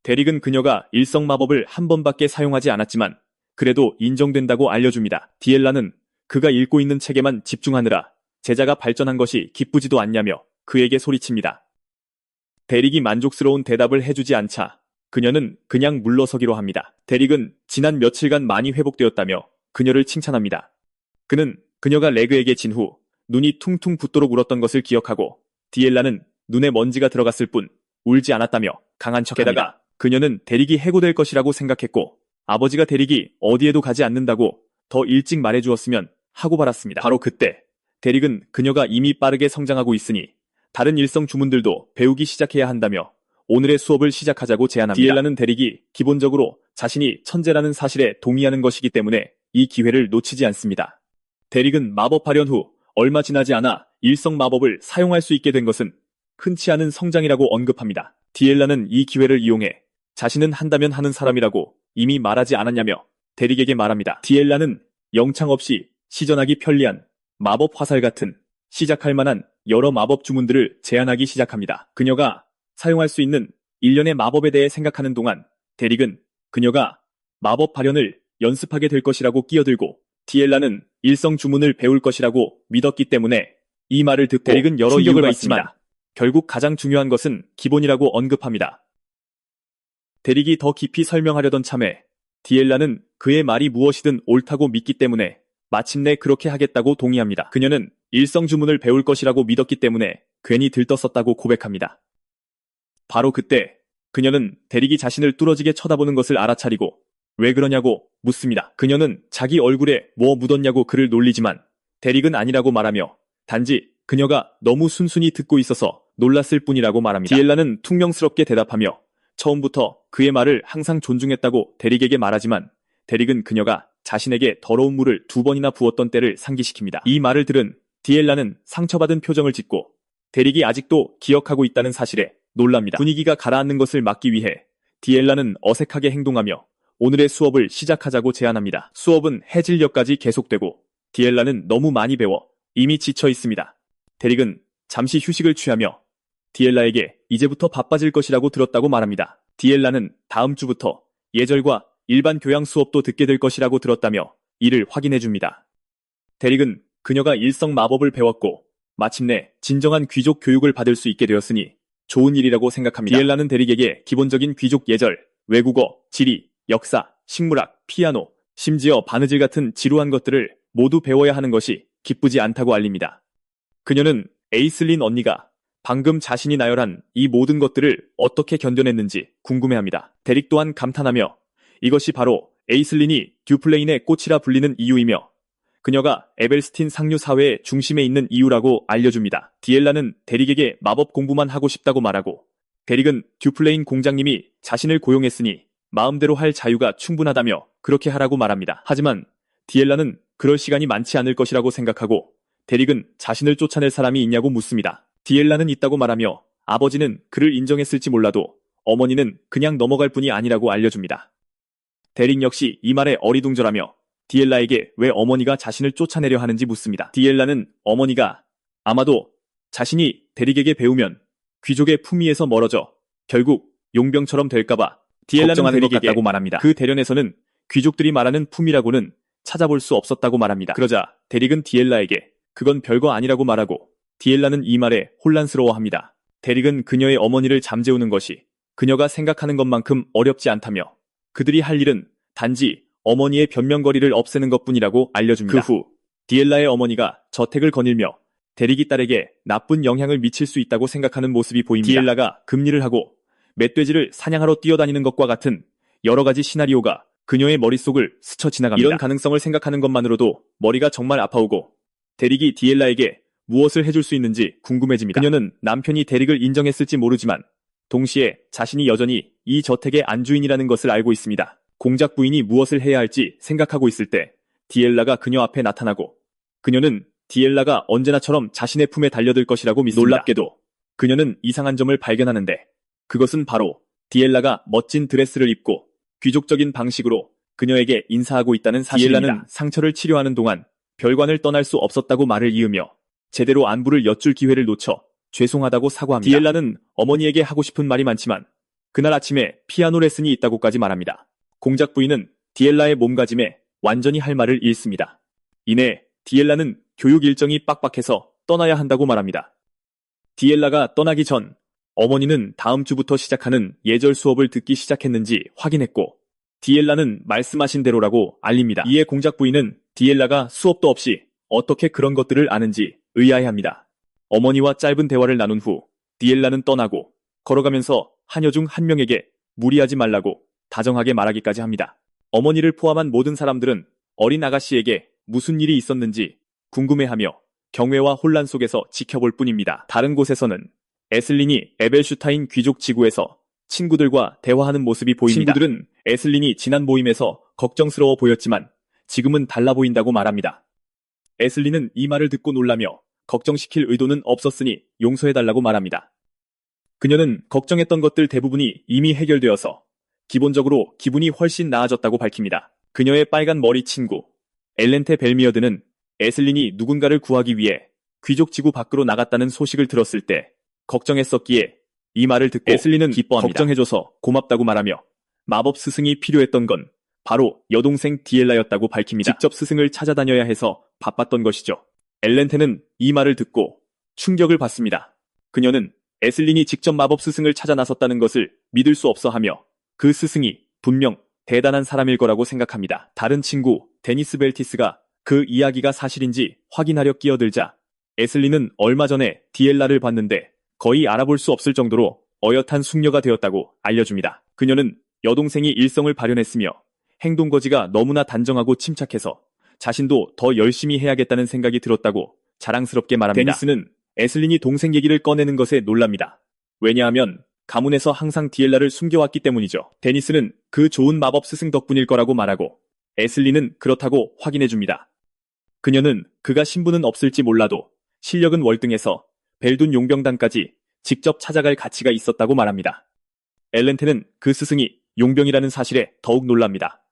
[SPEAKER 1] 대릭은 그녀가 일성 마법을 한 번밖에 사용하지 않았지만 그래도 인정된다고 알려줍니다. 디엘라는 그가 읽고 있는 책에만 집중하느라 제자가 발전한 것이 기쁘지도 않냐며 그에게 소리칩니다. 대릭이 만족스러운 대답을 해주지 않자 그녀는 그냥 물러서기로 합니다. 대릭은 지난 며칠간 많이 회복되었다며 그녀를 칭찬합니다. 그는 그녀가 레그에게 진 후 눈이 퉁퉁 붓도록 울었던 것을 기억하고 디엘라는 눈에 먼지가 들어갔을 뿐 울지 않았다며 강한 척합니다. 게다가 그녀는 대릭이 해고될 것이라고 생각했고 아버지가 대릭이 어디에도 가지 않는다고 더 일찍 말해주었으면 하고 바랐습니다. 바로 그때 대릭은 그녀가 이미 빠르게 성장하고 있으니 다른 일성 주문들도 배우기 시작해야 한다며 오늘의 수업을 시작하자고 제안합니다. 디엘라는 대릭이 기본적으로 자신이 천재라는 사실에 동의하는 것이기 때문에 이 기회를 놓치지 않습니다. 대릭은 마법 발현 후 얼마 지나지 않아 일성 마법을 사용할 수 있게 된 것은 흔치 않은 성장이라고 언급합니다. 디엘라는 이 기회를 이용해 자신은 한다면 하는 사람이라고 이미 말하지 않았냐며 대릭에게 말합니다. 디엘라는 영창 없이 시전하기 편리한 마법 화살 같은 시작할 만한 여러 마법 주문들을 제안하기 시작합니다. 그녀가 사용할 수 있는 일련의 마법에 대해 생각하는 동안 대릭은 그녀가 마법 발현을 연습하게 될 것이라고 끼어들고 디엘라는 일성 주문을 배울 것이라고 믿었기 때문에 이 말을 듣고 대릭은 여러 이유가 있지만 결국 가장 중요한 것은 기본이라고 언급합니다. 대릭이 더 깊이 설명하려던 참에 디엘라는 그의 말이 무엇이든 옳다고 믿기 때문에 마침내 그렇게 하겠다고 동의합니다. 그녀는 일성 주문을 배울 것이라고 믿었기 때문에 괜히 들떴었다고 고백합니다. 바로 그때 그녀는 대릭이 자신을 뚫어지게 쳐다보는 것을 알아차리고 왜 그러냐고 묻습니다. 그녀는 자기 얼굴에 뭐 묻었냐고 그를 놀리지만 대릭은 아니라고 말하며 단지 그녀가 너무 순순히 듣고 있어서 놀랐을 뿐이라고 말합니다. 디엘라는 퉁명스럽게 대답하며 처음부터 그의 말을 항상 존중했다고 대릭에게 말하지만 대릭은 그녀가 자신에게 더러운 물을 2번이나 부었던 때를 상기시킵니다. 이 말을 들은 디엘라는 상처받은 표정을 짓고 대릭이 아직도 기억하고 있다는 사실에 놀랍니다. 분위기가 가라앉는 것을 막기 위해 디엘라는 어색하게 행동하며 오늘의 수업을 시작하자고 제안합니다. 수업은 해질녘까지 계속되고 디엘라는 너무 많이 배워 이미 지쳐 있습니다. 대릭은 잠시 휴식을 취하며 디엘라에게 이제부터 바빠질 것이라고 들었다고 말합니다. 디엘라는 다음 주부터 예절과 일반 교양 수업도 듣게 될 것이라고 들었다며 이를 확인해줍니다. 대릭은 그녀가 일성 마법을 배웠고 마침내 진정한 귀족 교육을 받을 수 있게 되었으니 좋은 일이라고 생각합니다. 디엘라는 대릭에게 기본적인 귀족 예절, 외국어, 지리, 역사, 식물학, 피아노, 심지어 바느질 같은 지루한 것들을 모두 배워야 하는 것이 기쁘지 않다고 알립니다. 그녀는 에이슬린 언니가 방금 자신이 나열한 이 모든 것들을 어떻게 견뎌냈는지 궁금해합니다. 대릭 또한 감탄하며 이것이 바로 에이슬린이 듀플레인의 꽃이라 불리는 이유이며 그녀가 에벨스틴 상류 사회의 중심에 있는 이유라고 알려줍니다. 디엘라는 대릭에게 마법 공부만 하고 싶다고 말하고 대릭은 듀플레인 공장님이 자신을 고용했으니 마음대로 할 자유가 충분하다며 그렇게 하라고 말합니다. 하지만 디엘라는 그럴 시간이 많지 않을 것이라고 생각하고 대릭은 자신을 쫓아낼 사람이 있냐고 묻습니다. 디엘라는 있다고 말하며 아버지는 그를 인정했을지 몰라도 어머니는 그냥 넘어갈 뿐이 아니라고 알려줍니다. 대릭 역시 이 말에 어리둥절하며 디엘라에게 왜 어머니가 자신을 쫓아내려 하는지 묻습니다. 디엘라는 어머니가 아마도 자신이 대릭에게 배우면 귀족의 품위에서 멀어져 결국 용병처럼 될까봐 디엘라는 대릭에게 같다고 말합니다. 그 대련에서는 귀족들이 말하는 품위라고는 찾아볼 수 없었다고 말합니다. 그러자 대릭은 디엘라에게 그건 별거 아니라고 말하고 디엘라는 이 말에 혼란스러워합니다. 대릭은 그녀의 어머니를 잠재우는 것이 그녀가 생각하는 것만큼 어렵지 않다며 그들이 할 일은 단지 어머니의 변명거리를 없애는 것뿐이라고 알려줍니다. 그 후 디엘라의 어머니가 저택을 거닐며 대릭이 딸에게 나쁜 영향을 미칠 수 있다고 생각하는 모습이 보입니다. 디엘라가 금리를 하고 멧돼지를 사냥하러 뛰어다니는 것과 같은 여러 가지 시나리오가 그녀의 머릿속을 스쳐 지나갑니다. 이런 가능성을 생각하는 것만으로도 머리가 정말 아파오고 대릭이 디엘라에게 무엇을 해줄 수 있는지 궁금해집니다. 그녀는 남편이 대릭을 인정했을지 모르지만 동시에 자신이 여전히 이 저택의 안주인이라는 것을 알고 있습니다. 공작 부인이 무엇을 해야 할지 생각하고 있을 때 디엘라가 그녀 앞에 나타나고 그녀는 디엘라가 언제나처럼 자신의 품에 달려들 것이라고 믿습니다. 놀랍게도 그녀는 이상한 점을 발견하는데 그것은 바로 디엘라가 멋진 드레스를 입고 귀족적인 방식으로 그녀에게 인사하고 있다는 사실입니다. 디엘라는 상처를 치료하는 동안 별관을 떠날 수 없었다고 말을 이으며 제대로 안부를 여쭐 기회를 놓쳐 죄송하다고 사과합니다. 디엘라는 어머니에게 하고 싶은 말이 많지만 그날 아침에 피아노 레슨이 있다고까지 말합니다. 공작 부인은 디엘라의 몸가짐에 완전히 할 말을 잃습니다. 이내 디엘라는 교육 일정이 빡빡해서 떠나야 한다고 말합니다. 디엘라가 떠나기 전 어머니는 다음 주부터 시작하는 예절 수업을 듣기 시작했는지 확인했고 디엘라는 말씀하신 대로라고 알립니다. 이에 공작 부인은 디엘라가 수업도 없이 어떻게 그런 것들을 아는지 의아해합니다. 어머니와 짧은 대화를 나눈 후 디엘라는 떠나고 걸어가면서 하녀 중 한 명에게 무리하지 말라고 다정하게 말하기까지 합니다. 어머니를 포함한 모든 사람들은 어린 아가씨에게 무슨 일이 있었는지 궁금해하며 경외와 혼란 속에서 지켜볼 뿐입니다. 다른 곳에서는 에슬린이 에벨슈타인 귀족 지구에서 친구들과 대화하는 모습이 보입니다. 친구들은 에슬린이 지난 모임에서 걱정스러워 보였지만 지금은 달라 보인다고 말합니다. 에슬린은 이 말을 듣고 놀라며 걱정시킬 의도는 없었으니 용서해달라고 말합니다. 그녀는 걱정했던 것들 대부분이 이미 해결되어서 기본적으로 기분이 훨씬 나아졌다고 밝힙니다. 그녀의 빨간 머리 친구 엘렌테 벨미어드는 에슬린이 누군가를 구하기 위해 귀족 지구 밖으로 나갔다는 소식을 들었을 때 걱정했었기에 이 말을 듣고 에슬린은 기뻐합니다. 걱정해줘서 고맙다고 말하며 마법 스승이 필요했던 건 바로 여동생 디엘라였다고 밝힙니다. 직접 스승을 찾아다녀야 해서 바빴던 것이죠. 엘렌테는 이 말을 듣고 충격을 받습니다. 그녀는 에슬린이 직접 마법 스승을 찾아 나섰다는 것을 믿을 수 없어 하며 그 스승이 분명 대단한 사람일 거라고 생각합니다. 다른 친구 데니스 벨티스가 그 이야기가 사실인지 확인하려 끼어들자 에슬린은 얼마 전에 디엘라를 봤는데 거의 알아볼 수 없을 정도로 어엿한 숙녀가 되었다고 알려줍니다. 그녀는 여동생이 일성을 발현했으며 행동거지가 너무나 단정하고 침착해서 자신도 더 열심히 해야겠다는 생각이 들었다고 자랑스럽게 말합니다. 데니스는 에슬린이 동생 얘기를 꺼내는 것에 놀랍니다. 왜냐하면 가문에서 항상 디엘라를 숨겨왔기 때문이죠. 데니스는 그 좋은 마법 스승 덕분일 거라고 말하고 에슬린은 그렇다고 확인해줍니다. 그녀는 그가 신분은 없을지 몰라도 실력은 월등해서 벨둔 용병단까지 직접 찾아갈 가치가 있었다고 말합니다. 엘렌테는 그 스승이 용병이라는 사실에 더욱 놀랍니다.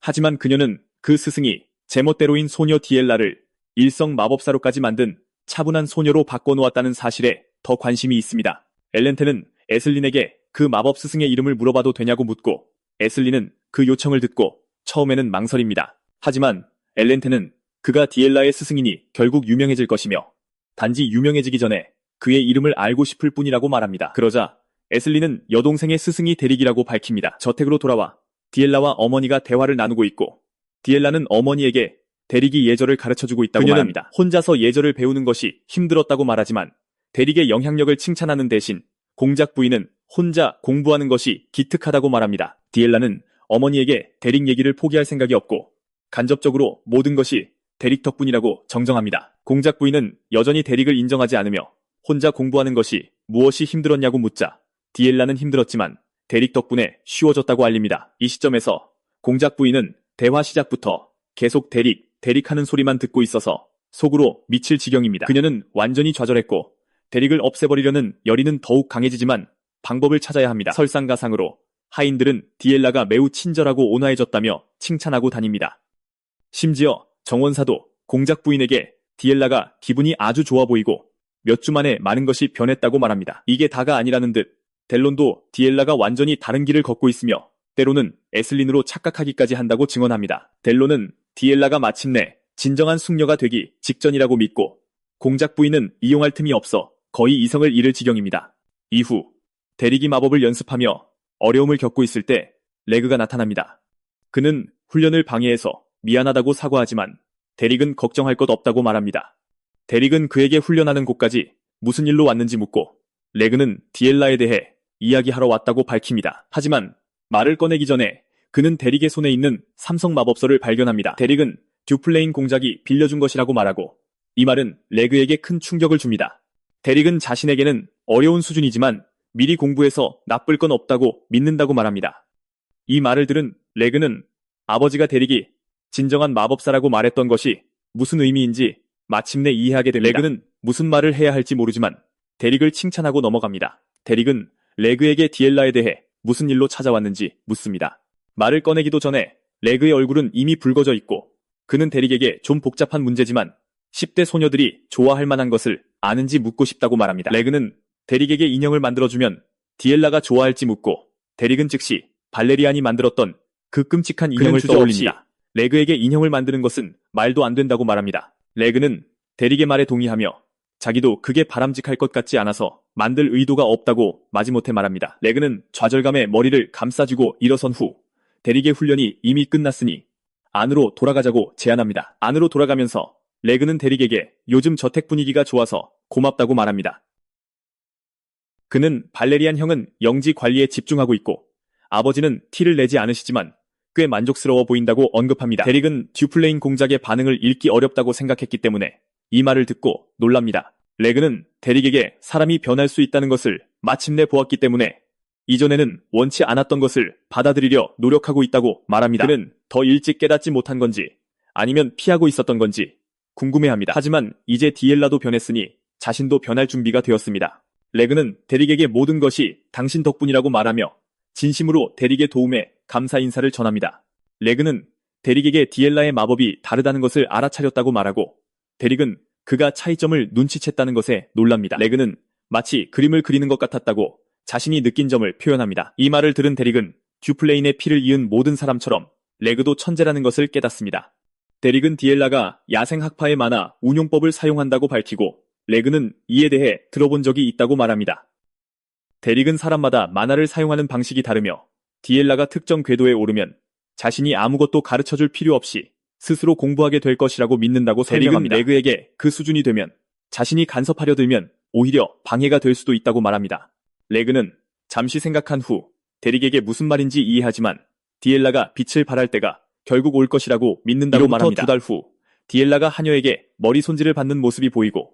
[SPEAKER 1] 하지만 그녀는 그 스승이 제멋대로인 소녀 디엘라를 일성 마법사로까지 만든 차분한 소녀로 바꿔놓았다는 사실에 더 관심이 있습니다. 엘렌테는 에슬린에게 그 마법 스승의 이름을 물어봐도 되냐고 묻고 에슬린은 그 요청을 듣고 처음에는 망설입니다. 하지만 엘렌테는 그가 디엘라의 스승이니 결국 유명해질 것이며 단지 유명해지기 전에 그의 이름을 알고 싶을 뿐이라고 말합니다. 그러자 에슬린은 여동생의 스승이 데릭이라고 밝힙니다. 저택으로 돌아와 디엘라와 어머니가 대화를 나누고 있고 디엘라는 어머니에게 데릭이 예절을 가르쳐주고 있다고 말합니다. 혼자서 예절을 배우는 것이 힘들었다고 말하지만 데릭의 영향력을 칭찬하는 대신 공작 부인은 혼자 공부하는 것이 기특하다고 말합니다. 디엘라는 어머니에게 데릭 얘기를 포기할 생각이 없고 간접적으로 모든 것이 데릭 덕분이라고 정정합니다. 공작 부인은 여전히 데릭을 인정하지 않으며 혼자 공부하는 것이 무엇이 힘들었냐고 묻자 디엘라는 힘들었지만 데릭 덕분에 쉬워졌다고 알립니다. 이 시점에서 공작 부인은 대화 시작부터 계속 데릭 하는 소리만 듣고 있어서 속으로 미칠 지경입니다. 그녀는 완전히 좌절했고 데릭을 없애버리려는 열의는 더욱 강해지지만 방법을 찾아야 합니다. 설상가상으로 하인들은 디엘라가 매우 친절하고 온화해졌다며 칭찬하고 다닙니다. 심지어 정원사도 공작 부인에게 디엘라가 기분이 아주 좋아 보이고 몇 주 만에 많은 것이 변했다고 말합니다. 이게 다가 아니라는 듯 델론도 디엘라가 완전히 다른 길을 걷고 있으며 때로는 에슬린으로 착각하기까지 한다고 증언합니다. 델론은 디엘라가 마침내 진정한 숙녀가 되기 직전이라고 믿고 공작 부인은 이용할 틈이 없어 거의 이성을 잃을 지경입니다. 이후 데릭이 마법을 연습하며 어려움을 겪고 있을 때 레그가 나타납니다. 그는 훈련을 방해해서 미안하다고 사과하지만 데릭은 걱정할 것 없다고 말합니다. 데릭은 그에게 훈련하는 곳까지 무슨 일로 왔는지 묻고 레그는 디엘라에 대해 이야기하러 왔다고 밝힙니다. 하지만 말을 꺼내기 전에 그는 데릭의 손에 있는 삼성 마법서를 발견합니다. 데릭은 듀플레인 공작이 빌려준 것이라고 말하고 이 말은 레그에게 큰 충격을 줍니다. 데릭은 자신에게는 어려운 수준이지만 미리 공부해서 나쁠 건 없다고 믿는다고 말합니다. 이 말을 들은 레그는 아버지가 데릭이 진정한 마법사라고 말했던 것이 무슨 의미인지 마침내 이해하게 됩니다. 레그는 무슨 말을 해야 할지 모르지만 데릭을 칭찬하고 넘어갑니다. 데릭은 레그에게 디엘라에 대해 무슨 일로 찾아왔는지 묻습니다. 말을 꺼내기도 전에 레그의 얼굴은 이미 붉어져 있고 그는 데릭에게 좀 복잡한 문제지만 10대 소녀들이 좋아할 만한 것을 아는지 묻고 싶다고 말합니다. 레그는 데릭에게 인형을 만들어주면 디엘라가 좋아할지 묻고 데릭은 즉시 발레리안이 만들었던 그 끔찍한 인형을 떠올립니다. 레그에게 인형을 만드는 것은 말도 안 된다고 말합니다. 레그는 데릭의 말에 동의하며 자기도 그게 바람직할 것 같지 않아서 만들 의도가 없다고 마지못해 말합니다. 레그는 좌절감에 머리를 감싸쥐고 일어선 후 데릭의 훈련이 이미 끝났으니 안으로 돌아가자고 제안합니다. 안으로 돌아가면서 레그는 데릭에게 요즘 저택 분위기가 좋아서 고맙다고 말합니다. 그는 발레리안 형은 영지 관리에 집중하고 있고 아버지는 티를 내지 않으시지만 꽤 만족스러워 보인다고 언급합니다. 데릭은 듀플레인 공작의 반응을 읽기 어렵다고 생각했기 때문에 이 말을 듣고 놀랍니다. 레그는 데릭에게 사람이 변할 수 있다는 것을 마침내 보았기 때문에 이전에는 원치 않았던 것을 받아들이려 노력하고 있다고 말합니다. 그는 더 일찍 깨닫지 못한 건지 아니면 피하고 있었던 건지 궁금해합니다. 하지만 이제 디엘라도 변했으니 자신도 변할 준비가 되었습니다. 레그는 데릭에게 모든 것이 당신 덕분이라고 말하며 진심으로 데릭의 도움에 감사 인사를 전합니다. 레그는 데릭에게 디엘라의 마법이 다르다는 것을 알아차렸다고 말하고, 데릭은 그가 차이점을 눈치챘다는 것에 놀랍니다. 레그는 마치 그림을 그리는 것 같았다고 자신이 느낀 점을 표현합니다. 이 말을 들은 데릭은 듀플레인의 피를 이은 모든 사람처럼 레그도 천재라는 것을 깨닫습니다. 데릭은 디엘라가 야생학파의 만화 운용법을 사용한다고 밝히고, 레그는 이에 대해 들어본 적이 있다고 말합니다. 데릭은 사람마다 만화를 사용하는 방식이 다르며, 디엘라가 특정 궤도에 오르면 자신이 아무것도 가르쳐줄 필요 없이 스스로 공부하게 될 것이라고 믿는다고 설명합니다. 데릭은 레그에게 그 수준이 되면 자신이 간섭하려 들면 오히려 방해가 될 수도 있다고 말합니다. 레그는 잠시 생각한 후 데릭에게 무슨 말인지 이해하지만 디엘라가 빛을 발할 때가 결국 올 것이라고 믿는다고 말합니다. 2달 후 디엘라가 하녀에게 머리 손질을 받는 모습이 보이고,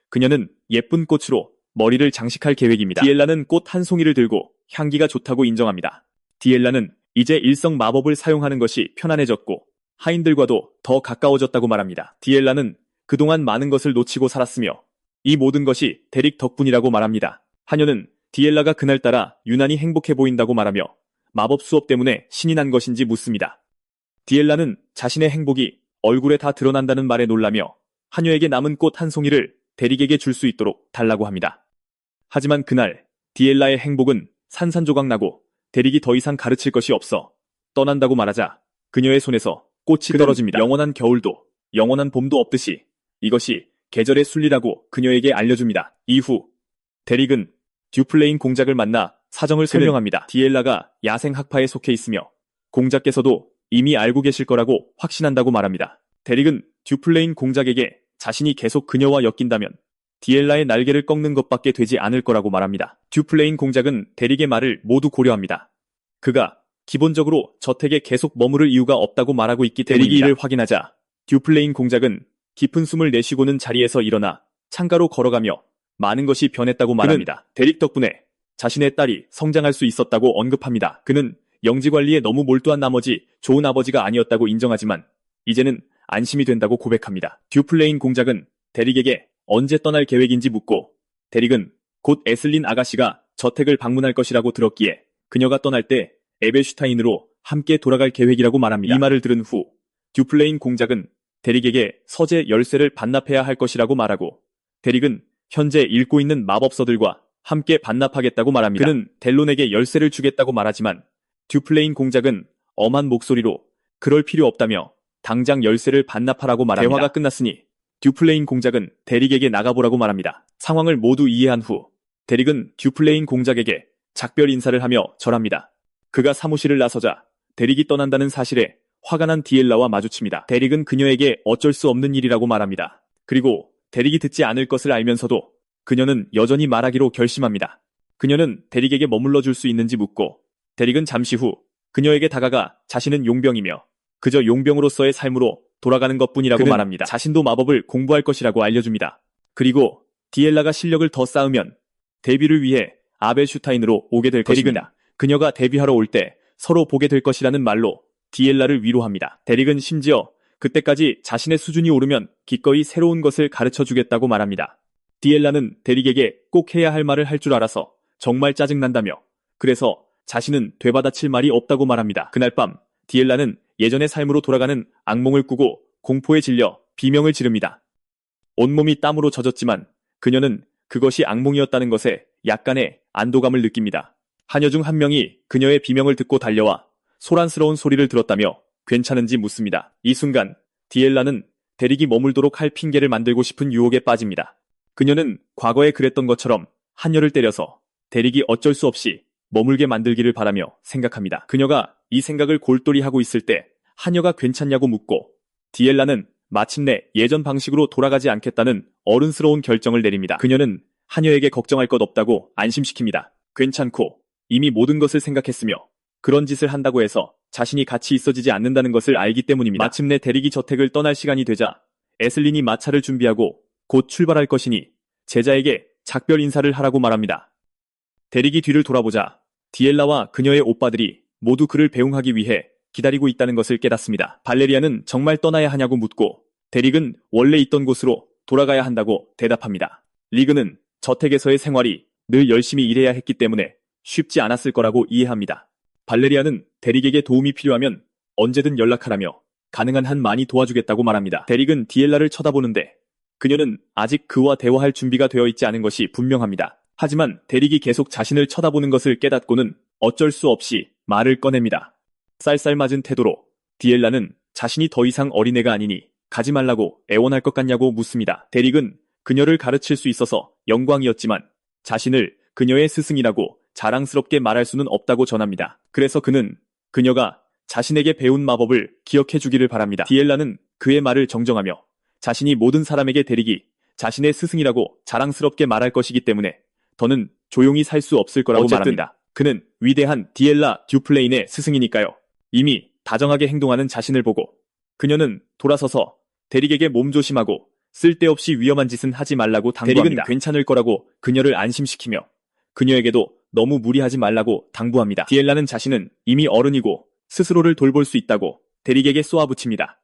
[SPEAKER 1] 그녀는 예쁜 꽃으로 머리를 장식할 계획입니다. 디엘라는 꽃 한 송이를 들고 향기가 좋다고 인정합니다. 디엘라는 이제 일성 마법을 사용하는 것이 편안해졌고 하인들과도 더 가까워졌다고 말합니다. 디엘라는 그동안 많은 것을 놓치고 살았으며 이 모든 것이 데릭 덕분이라고 말합니다. 하녀는 디엘라가 그날따라 유난히 행복해 보인다고 말하며 마법 수업 때문에 신이 난 것인지 묻습니다. 디엘라는 자신의 행복이 얼굴에 다 드러난다는 말에 놀라며 하녀에게 남은 꽃 한 송이를 데릭에게 줄 수 있도록 달라고 합니다. 하지만 그날 디엘라의 행복은 산산조각 나고 데릭이 더 이상 가르칠 것이 없어 떠난다고 말하자 그녀의 손에서 꽃이 떨어집니다. 영원한 겨울도 영원한 봄도 없듯이 이것이 계절의 순리라고 그녀에게 알려줍니다. 이후 데릭은 듀플레인 공작을 만나 사정을 설명합니다. 디엘라가 야생학파에 속해 있으며 공작께서도 이미 알고 계실 거라고 확신한다고 말합니다. 데릭은 듀플레인 공작에게 자신이 계속 그녀와 엮인다면 디엘라의 날개를 꺾는 것밖에 되지 않을 거라고 말합니다. 듀플레인 공작은 데릭의 말을 모두 고려합니다. 그가 기본적으로 저택에 계속 머무를 이유가 없다고 말하고 있기 때문입니다. 데릭이 이를 확인하자 듀플레인 공작은 깊은 숨을 내쉬고는 자리에서 일어나 창가로 걸어가며 많은 것이 변했다고 말합니다. 데릭 덕분에 자신의 딸이 성장할 수 있었다고 언급합니다. 그는 영지관리에 너무 몰두한 나머지 좋은 아버지가 아니었다고 인정하지만 이제는 안심이 된다고 고백합니다. 듀플레인 공작은 데릭에게 언제 떠날 계획인지 묻고, 데릭은 곧 에슬린 아가씨가 저택을 방문할 것이라고 들었기에 그녀가 떠날 때 에벨슈타인으로 함께 돌아갈 계획이라고 말합니다. 이 말을 들은 후 듀플레인 공작은 데릭에게 서재 열쇠를 반납해야 할 것이라고 말하고, 데릭은 현재 읽고 있는 마법서들과 함께 반납하겠다고 말합니다. 그는 델론에게 열쇠를 주겠다고 말하지만 듀플레인 공작은 엄한 목소리로 그럴 필요 없다며 당장 열쇠를 반납하라고 말합니다. 대화가 끝났으니 듀플레인 공작은 데릭에게 나가보라고 말합니다. 상황을 모두 이해한 후 데릭은 듀플레인 공작에게 작별 인사를 하며 절합니다. 그가 사무실을 나서자 데릭이 떠난다는 사실에 화가 난 디엘라와 마주칩니다. 데릭은 그녀에게 어쩔 수 없는 일이라고 말합니다. 그리고 데릭이 듣지 않을 것을 알면서도 그녀는 여전히 말하기로 결심합니다. 그녀는 데릭에게 머물러 줄 수 있는지 묻고, 데릭은 잠시 후 그녀에게 다가가 자신은 용병이며 그저 용병으로서의 삶으로 돌아가는 것뿐이라고 말합니다. 자신도 마법을 공부할 것이라고 알려줍니다. 그리고 디엘라가 실력을 더 쌓으면 데뷔를 위해 아벨슈타인으로 오게 될 것입니다. 그녀가 데뷔하러 올 때 서로 보게 될 것이라는 말로 디엘라를 위로합니다. 데릭은 심지어 그때까지 자신의 수준이 오르면 기꺼이 새로운 것을 가르쳐주겠다고 말합니다. 디엘라는 데릭에게 꼭 해야 할 말을 할 줄 알아서 정말 짜증난다며 그래서 자신은 되받아칠 말이 없다고 말합니다. 그날 밤 디엘라는 예전의 삶으로 돌아가는 악몽을 꾸고 공포에 질려 비명을 지릅니다. 온몸이 땀으로 젖었지만 그녀는 그것이 악몽이었다는 것에 약간의 안도감을 느낍니다. 하녀 중 한 명이 그녀의 비명을 듣고 달려와 소란스러운 소리를 들었다며 괜찮은지 묻습니다. 이 순간 디엘라는 데릭이 머물도록 할 핑계를 만들고 싶은 유혹에 빠집니다. 그녀는 과거에 그랬던 것처럼 하녀를 때려서 데릭이 어쩔 수 없이 머물게 만들기를 바라며 생각합니다. 그녀가 이 생각을 골똘히 하고 있을 때 하녀가 괜찮냐고 묻고, 디엘라는 마침내 예전 방식으로 돌아가지 않겠다는 어른스러운 결정을 내립니다. 그녀는 하녀에게 걱정할 것 없다고 안심시킵니다. 괜찮고 이미 모든 것을 생각했으며 그런 짓을 한다고 해서 자신이 같이 있어지지 않는다는 것을 알기 때문입니다. 마침내 데릭이 저택을 떠날 시간이 되자 에슬린이 마차를 준비하고 곧 출발할 것이니 제자에게 작별 인사를 하라고 말합니다. 데릭이 뒤를 돌아보자 디엘라와 그녀의 오빠들이 모두 그를 배웅하기 위해 기다리고 있다는 것을 깨닫습니다. 발레리아는 정말 떠나야 하냐고 묻고 데릭은 원래 있던 곳으로 돌아가야 한다고 대답합니다. 리그는 저택에서의 생활이 늘 열심히 일해야 했기 때문에 쉽지 않았을 거라고 이해합니다. 발레리아는 데릭에게 도움이 필요하면 언제든 연락하라며 가능한 한 많이 도와주겠다고 말합니다. 데릭은 디엘라를 쳐다보는데 그녀는 아직 그와 대화할 준비가 되어 있지 않은 것이 분명합니다. 하지만 데릭이 계속 자신을 쳐다보는 것을 깨닫고는 어쩔 수 없이 말을 꺼냅니다. 쌀쌀맞은 태도로 디엘라는 자신이 더 이상 어린애가 아니니 가지 말라고 애원할 것 같냐고 묻습니다. 데릭은 그녀를 가르칠 수 있어서 영광이었지만 자신을 그녀의 스승이라고 자랑스럽게 말할 수는 없다고 전합니다. 그래서 그는 그녀가 자신에게 배운 마법을 기억해 주기를 바랍니다. 디엘라는 그의 말을 정정하며 자신이 모든 사람에게 데릭이 자신의 스승이라고 자랑스럽게 말할 것이기 때문에 더는 조용히 살 수 없을 거라고 말합니다. 그는 위대한 디엘라 듀플레인의 스승이니까요. 이미 다정하게 행동하는 자신을 보고 그녀는 돌아서서 데릭에게 몸조심하고 쓸데없이 위험한 짓은 하지 말라고 당부합니다. 데릭은 괜찮을 거라고 그녀를 안심시키며 그녀에게도 너무 무리하지 말라고 당부합니다. 디엘라는 자신은 이미 어른이고 스스로를 돌볼 수 있다고 데릭에게 쏘아붙입니다.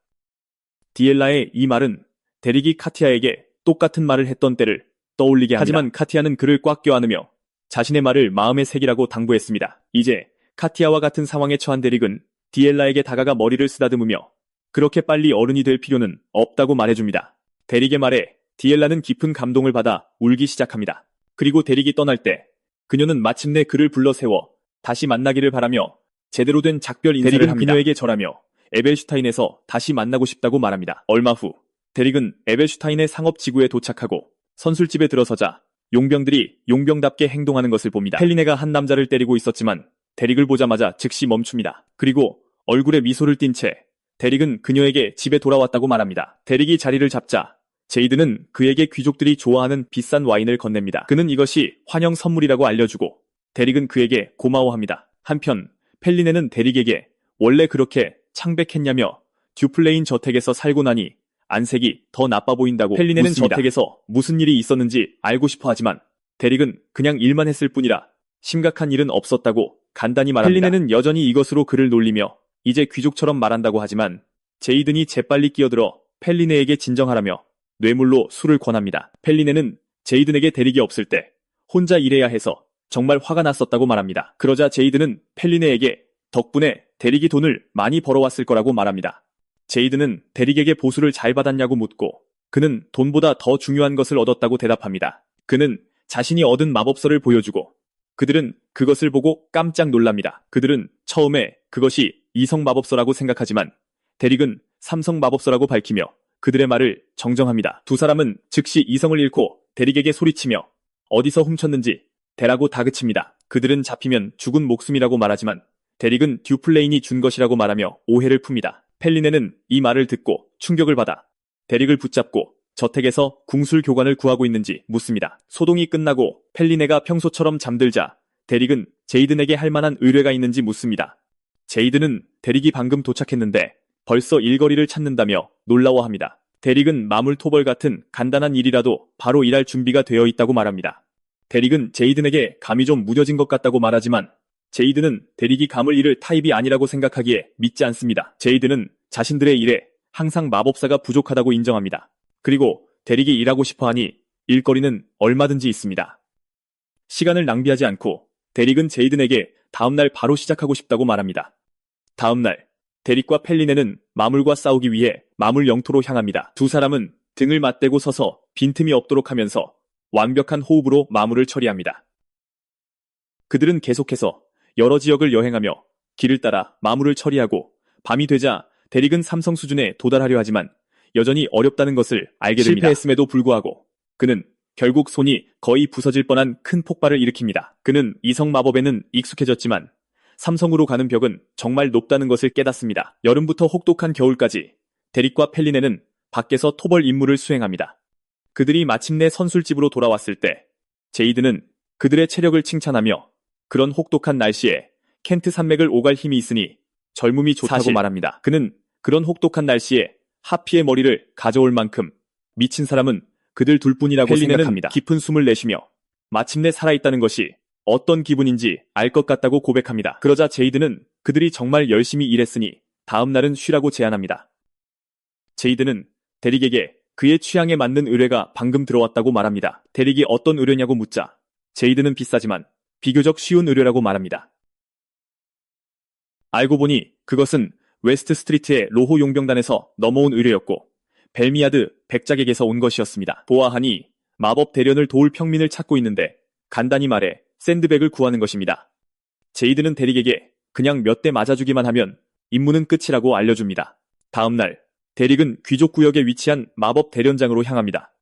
[SPEAKER 1] 디엘라의 이 말은 데릭이 카티아에게 똑같은 말을 했던 때를 떠올리게 합니다. 하지만 카티아는 그를 꽉 껴안으며 자신의 말을 마음에 새기라고 당부했습니다. 이제 카티아와 같은 상황에 처한 데릭은 디엘라에게 다가가 머리를 쓰다듬으며 그렇게 빨리 어른이 될 필요는 없다고 말해줍니다. 데릭의 말에 디엘라는 깊은 감동을 받아 울기 시작합니다. 그리고 데릭이 떠날 때 그녀는 마침내 그를 불러 세워 다시 만나기를 바라며 제대로 된 작별 인사를 합니다. 데릭은 그녀에게 절하며 에벨슈타인에서 다시 만나고 싶다고 말합니다. 얼마 후 데릭은 에벨슈타인의 상업지구에 도착하고 선술집에 들어서자 용병들이 용병답게 행동하는 것을 봅니다. 펠리네가 한 남자를 때리고 있었지만 데릭을 보자마자 즉시 멈춥니다. 그리고 얼굴에 미소를 띤 채 데릭은 그녀에게 집에 돌아왔다고 말합니다. 데릭이 자리를 잡자 제이드는 그에게 귀족들이 좋아하는 비싼 와인을 건넵니다. 그는 이것이 환영 선물이라고 알려주고 데릭은 그에게 고마워합니다. 한편 펠리네는 데릭에게 원래 그렇게 창백했냐며 듀플레인 저택에서 살고 나니 안색이 더 나빠 보인다고 펠리네는 묻습니다. 저택에서 무슨 일이 있었는지 알고 싶어 하지만 데릭은 그냥 일만 했을 뿐이라 심각한 일은 없었다고 간단히 말합니다. 펠리네는 여전히 이것으로 그를 놀리며 이제 귀족처럼 말한다고 하지만 제이든이 재빨리 끼어들어 펠리네에게 진정하라며 뇌물로 술을 권합니다. 펠리네는 제이든에게 데릭이 없을 때 혼자 일해야 해서 정말 화가 났었다고 말합니다. 그러자 제이든은 펠리네에게 덕분에 데릭이 돈을 많이 벌어왔을 거라고 말합니다. 제이든은 데릭에게 보수를 잘 받았냐고 묻고 그는 돈보다 더 중요한 것을 얻었다고 대답합니다. 그는 자신이 얻은 마법서를 보여주고 그들은 그것을 보고 깜짝 놀랍니다. 그들은 처음에 그것이 이성 마법서라고 생각하지만 데릭은 삼성 마법서라고 밝히며 그들의 말을 정정합니다. 두 사람은 즉시 이성을 잃고 데릭에게 소리치며 어디서 훔쳤는지 대라고 다그칩니다. 그들은 잡히면 죽은 목숨이라고 말하지만 데릭은 듀플레인이 준 것이라고 말하며 오해를 풉니다. 펠리네는 이 말을 듣고 충격을 받아 데릭을 붙잡고 저택에서 궁술 교관을 구하고 있는지 묻습니다. 소동이 끝나고 펠리네가 평소처럼 잠들자 데릭은 제이든에게 할 만한 의뢰가 있는지 묻습니다. 제이든은 데릭이 방금 도착했는데 벌써 일거리를 찾는다며 놀라워합니다. 데릭은 마물토벌 같은 간단한 일이라도 바로 일할 준비가 되어 있다고 말합니다. 데릭은 제이든에게 감이 좀 무뎌진 것 같다고 말하지만 제이든은 데릭이 감을 잃을 타입이 아니라고 생각하기에 믿지 않습니다. 제이든은 자신들의 일에 항상 마법사가 부족하다고 인정합니다. 그리고 데릭이 일하고 싶어하니 일거리는 얼마든지 있습니다. 시간을 낭비하지 않고 데릭은 제이든에게 다음날 바로 시작하고 싶다고 말합니다. 다음날 데릭과 펠리네는 마물과 싸우기 위해 마물 영토로 향합니다. 두 사람은 등을 맞대고 서서 빈틈이 없도록 하면서 완벽한 호흡으로 마물을 처리합니다. 그들은 계속해서 여러 지역을 여행하며 길을 따라 마물을 처리하고 밤이 되자 데릭은 삼성 수준에 도달하려 하지만 여전히 어렵다는 것을 알게 됩니다. 실패했음에도 불구하고 그는 결국 손이 거의 부서질 뻔한 큰 폭발을 일으킵니다. 그는 이성 마법에는 익숙해졌지만 삼성으로 가는 벽은 정말 높다는 것을 깨닫습니다. 여름부터 혹독한 겨울까지 데릭과 펠리네는 밖에서 토벌 임무를 수행합니다. 그들이 마침내 선술집으로 돌아왔을 때 제이드는 그들의 체력을 칭찬하며 그런 혹독한 날씨에 켄트 산맥을 오갈 힘이 있으니 젊음이 좋다고 사실 말합니다. 그는 그런 혹독한 날씨에 하피의 머리를 가져올 만큼 미친 사람은 그들 둘뿐이라고 생각합니다. 깊은 숨을 내쉬며 마침내 살아있다는 것이 어떤 기분인지 알 것 같다고 고백합니다. 그러자 제이드는 그들이 정말 열심히 일했으니 다음 날은 쉬라고 제안합니다. 제이드는 데릭에게 그의 취향에 맞는 의뢰가 방금 들어왔다고 말합니다. 데릭이 어떤 의뢰냐고 묻자 제이드는 비싸지만 비교적 쉬운 의뢰라고 말합니다. 알고 보니 그것은 웨스트 스트리트의 로호 용병단에서 넘어온 의뢰였고 벨미야드 백작에게서 온 것이었습니다. 보아하니 마법 대련을 도울 평민을 찾고 있는데 간단히 말해 샌드백을 구하는 것입니다. 제이드는 데릭에게 그냥 몇 대 맞아주기만 하면 임무는 끝이라고 알려줍니다. 다음날 데릭은 귀족 구역에 위치한 마법 대련장으로 향합니다.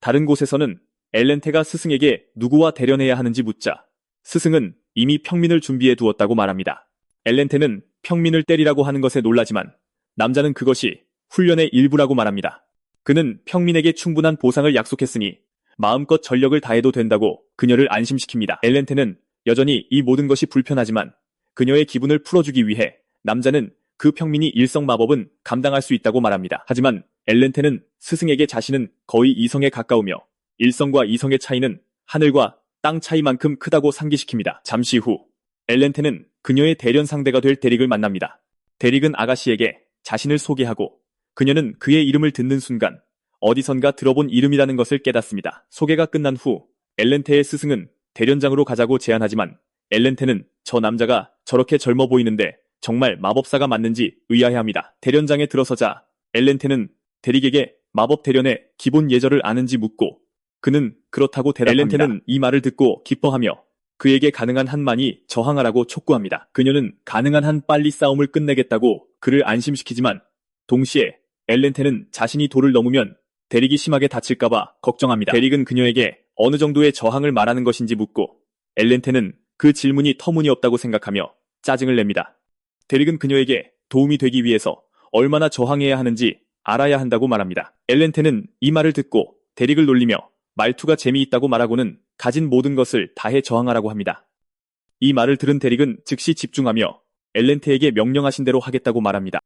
[SPEAKER 1] 다른 곳에서는 엘렌테가 스승에게 누구와 대련해야 하는지 묻자 스승은 이미 평민을 준비해 두었다고 말합니다. 엘렌테는 평민을 때리라고 하는 것에 놀라지만 남자는 그것이 훈련의 일부라고 말합니다. 그는 평민에게 충분한 보상을 약속했으니 마음껏 전력을 다해도 된다고 그녀를 안심시킵니다. 엘렌테는 여전히 이 모든 것이 불편하지만 그녀의 기분을 풀어주기 위해 남자는 그 평민이 일성 마법은 감당할 수 있다고 말합니다. 하지만 엘렌테는 스승에게 자신은 거의 이성에 가까우며 일성과 이성의 차이는 하늘과 땅 차이만큼 크다고 상기시킵니다. 잠시 후 엘렌테는 그녀의 대련 상대가 될 데릭을 만납니다. 데릭은 아가씨에게 자신을 소개하고 그녀는 그의 이름을 듣는 순간 어디선가 들어본 이름이라는 것을 깨닫습니다. 소개가 끝난 후 엘렌테의 스승은 대련장으로 가자고 제안하지만 엘렌테는 저 남자가 저렇게 젊어 보이는데 정말 마법사가 맞는지 의아해합니다. 대련장에 들어서자 엘렌테는 데릭에게 마법 대련의 기본 예절을 아는지 묻고 그는 그렇다고 대답합니다. 엘렌테는 이 말을 듣고 기뻐하며 그에게 가능한 한 많이 저항하라고 촉구합니다. 그녀는 가능한 한 빨리 싸움을 끝내겠다고 그를 안심시키지만 동시에 엘렌테는 자신이 도를 넘으면 데릭이 심하게 다칠까봐 걱정합니다. 데릭은 그녀에게 어느 정도의 저항을 말하는 것인지 묻고 엘렌테는 그 질문이 터무니없다고 생각하며 짜증을 냅니다. 데릭은 그녀에게 도움이 되기 위해서 얼마나 저항해야 하는지 알아야 한다고 말합니다. 엘렌테는 이 말을 듣고 데릭을 놀리며 말투가 재미있다고 말하고는 가진 모든 것을 다해 저항하라고 합니다. 이 말을 들은 데릭은 즉시 집중하며 엘렌테에게 명령하신 대로 하겠다고 말합니다.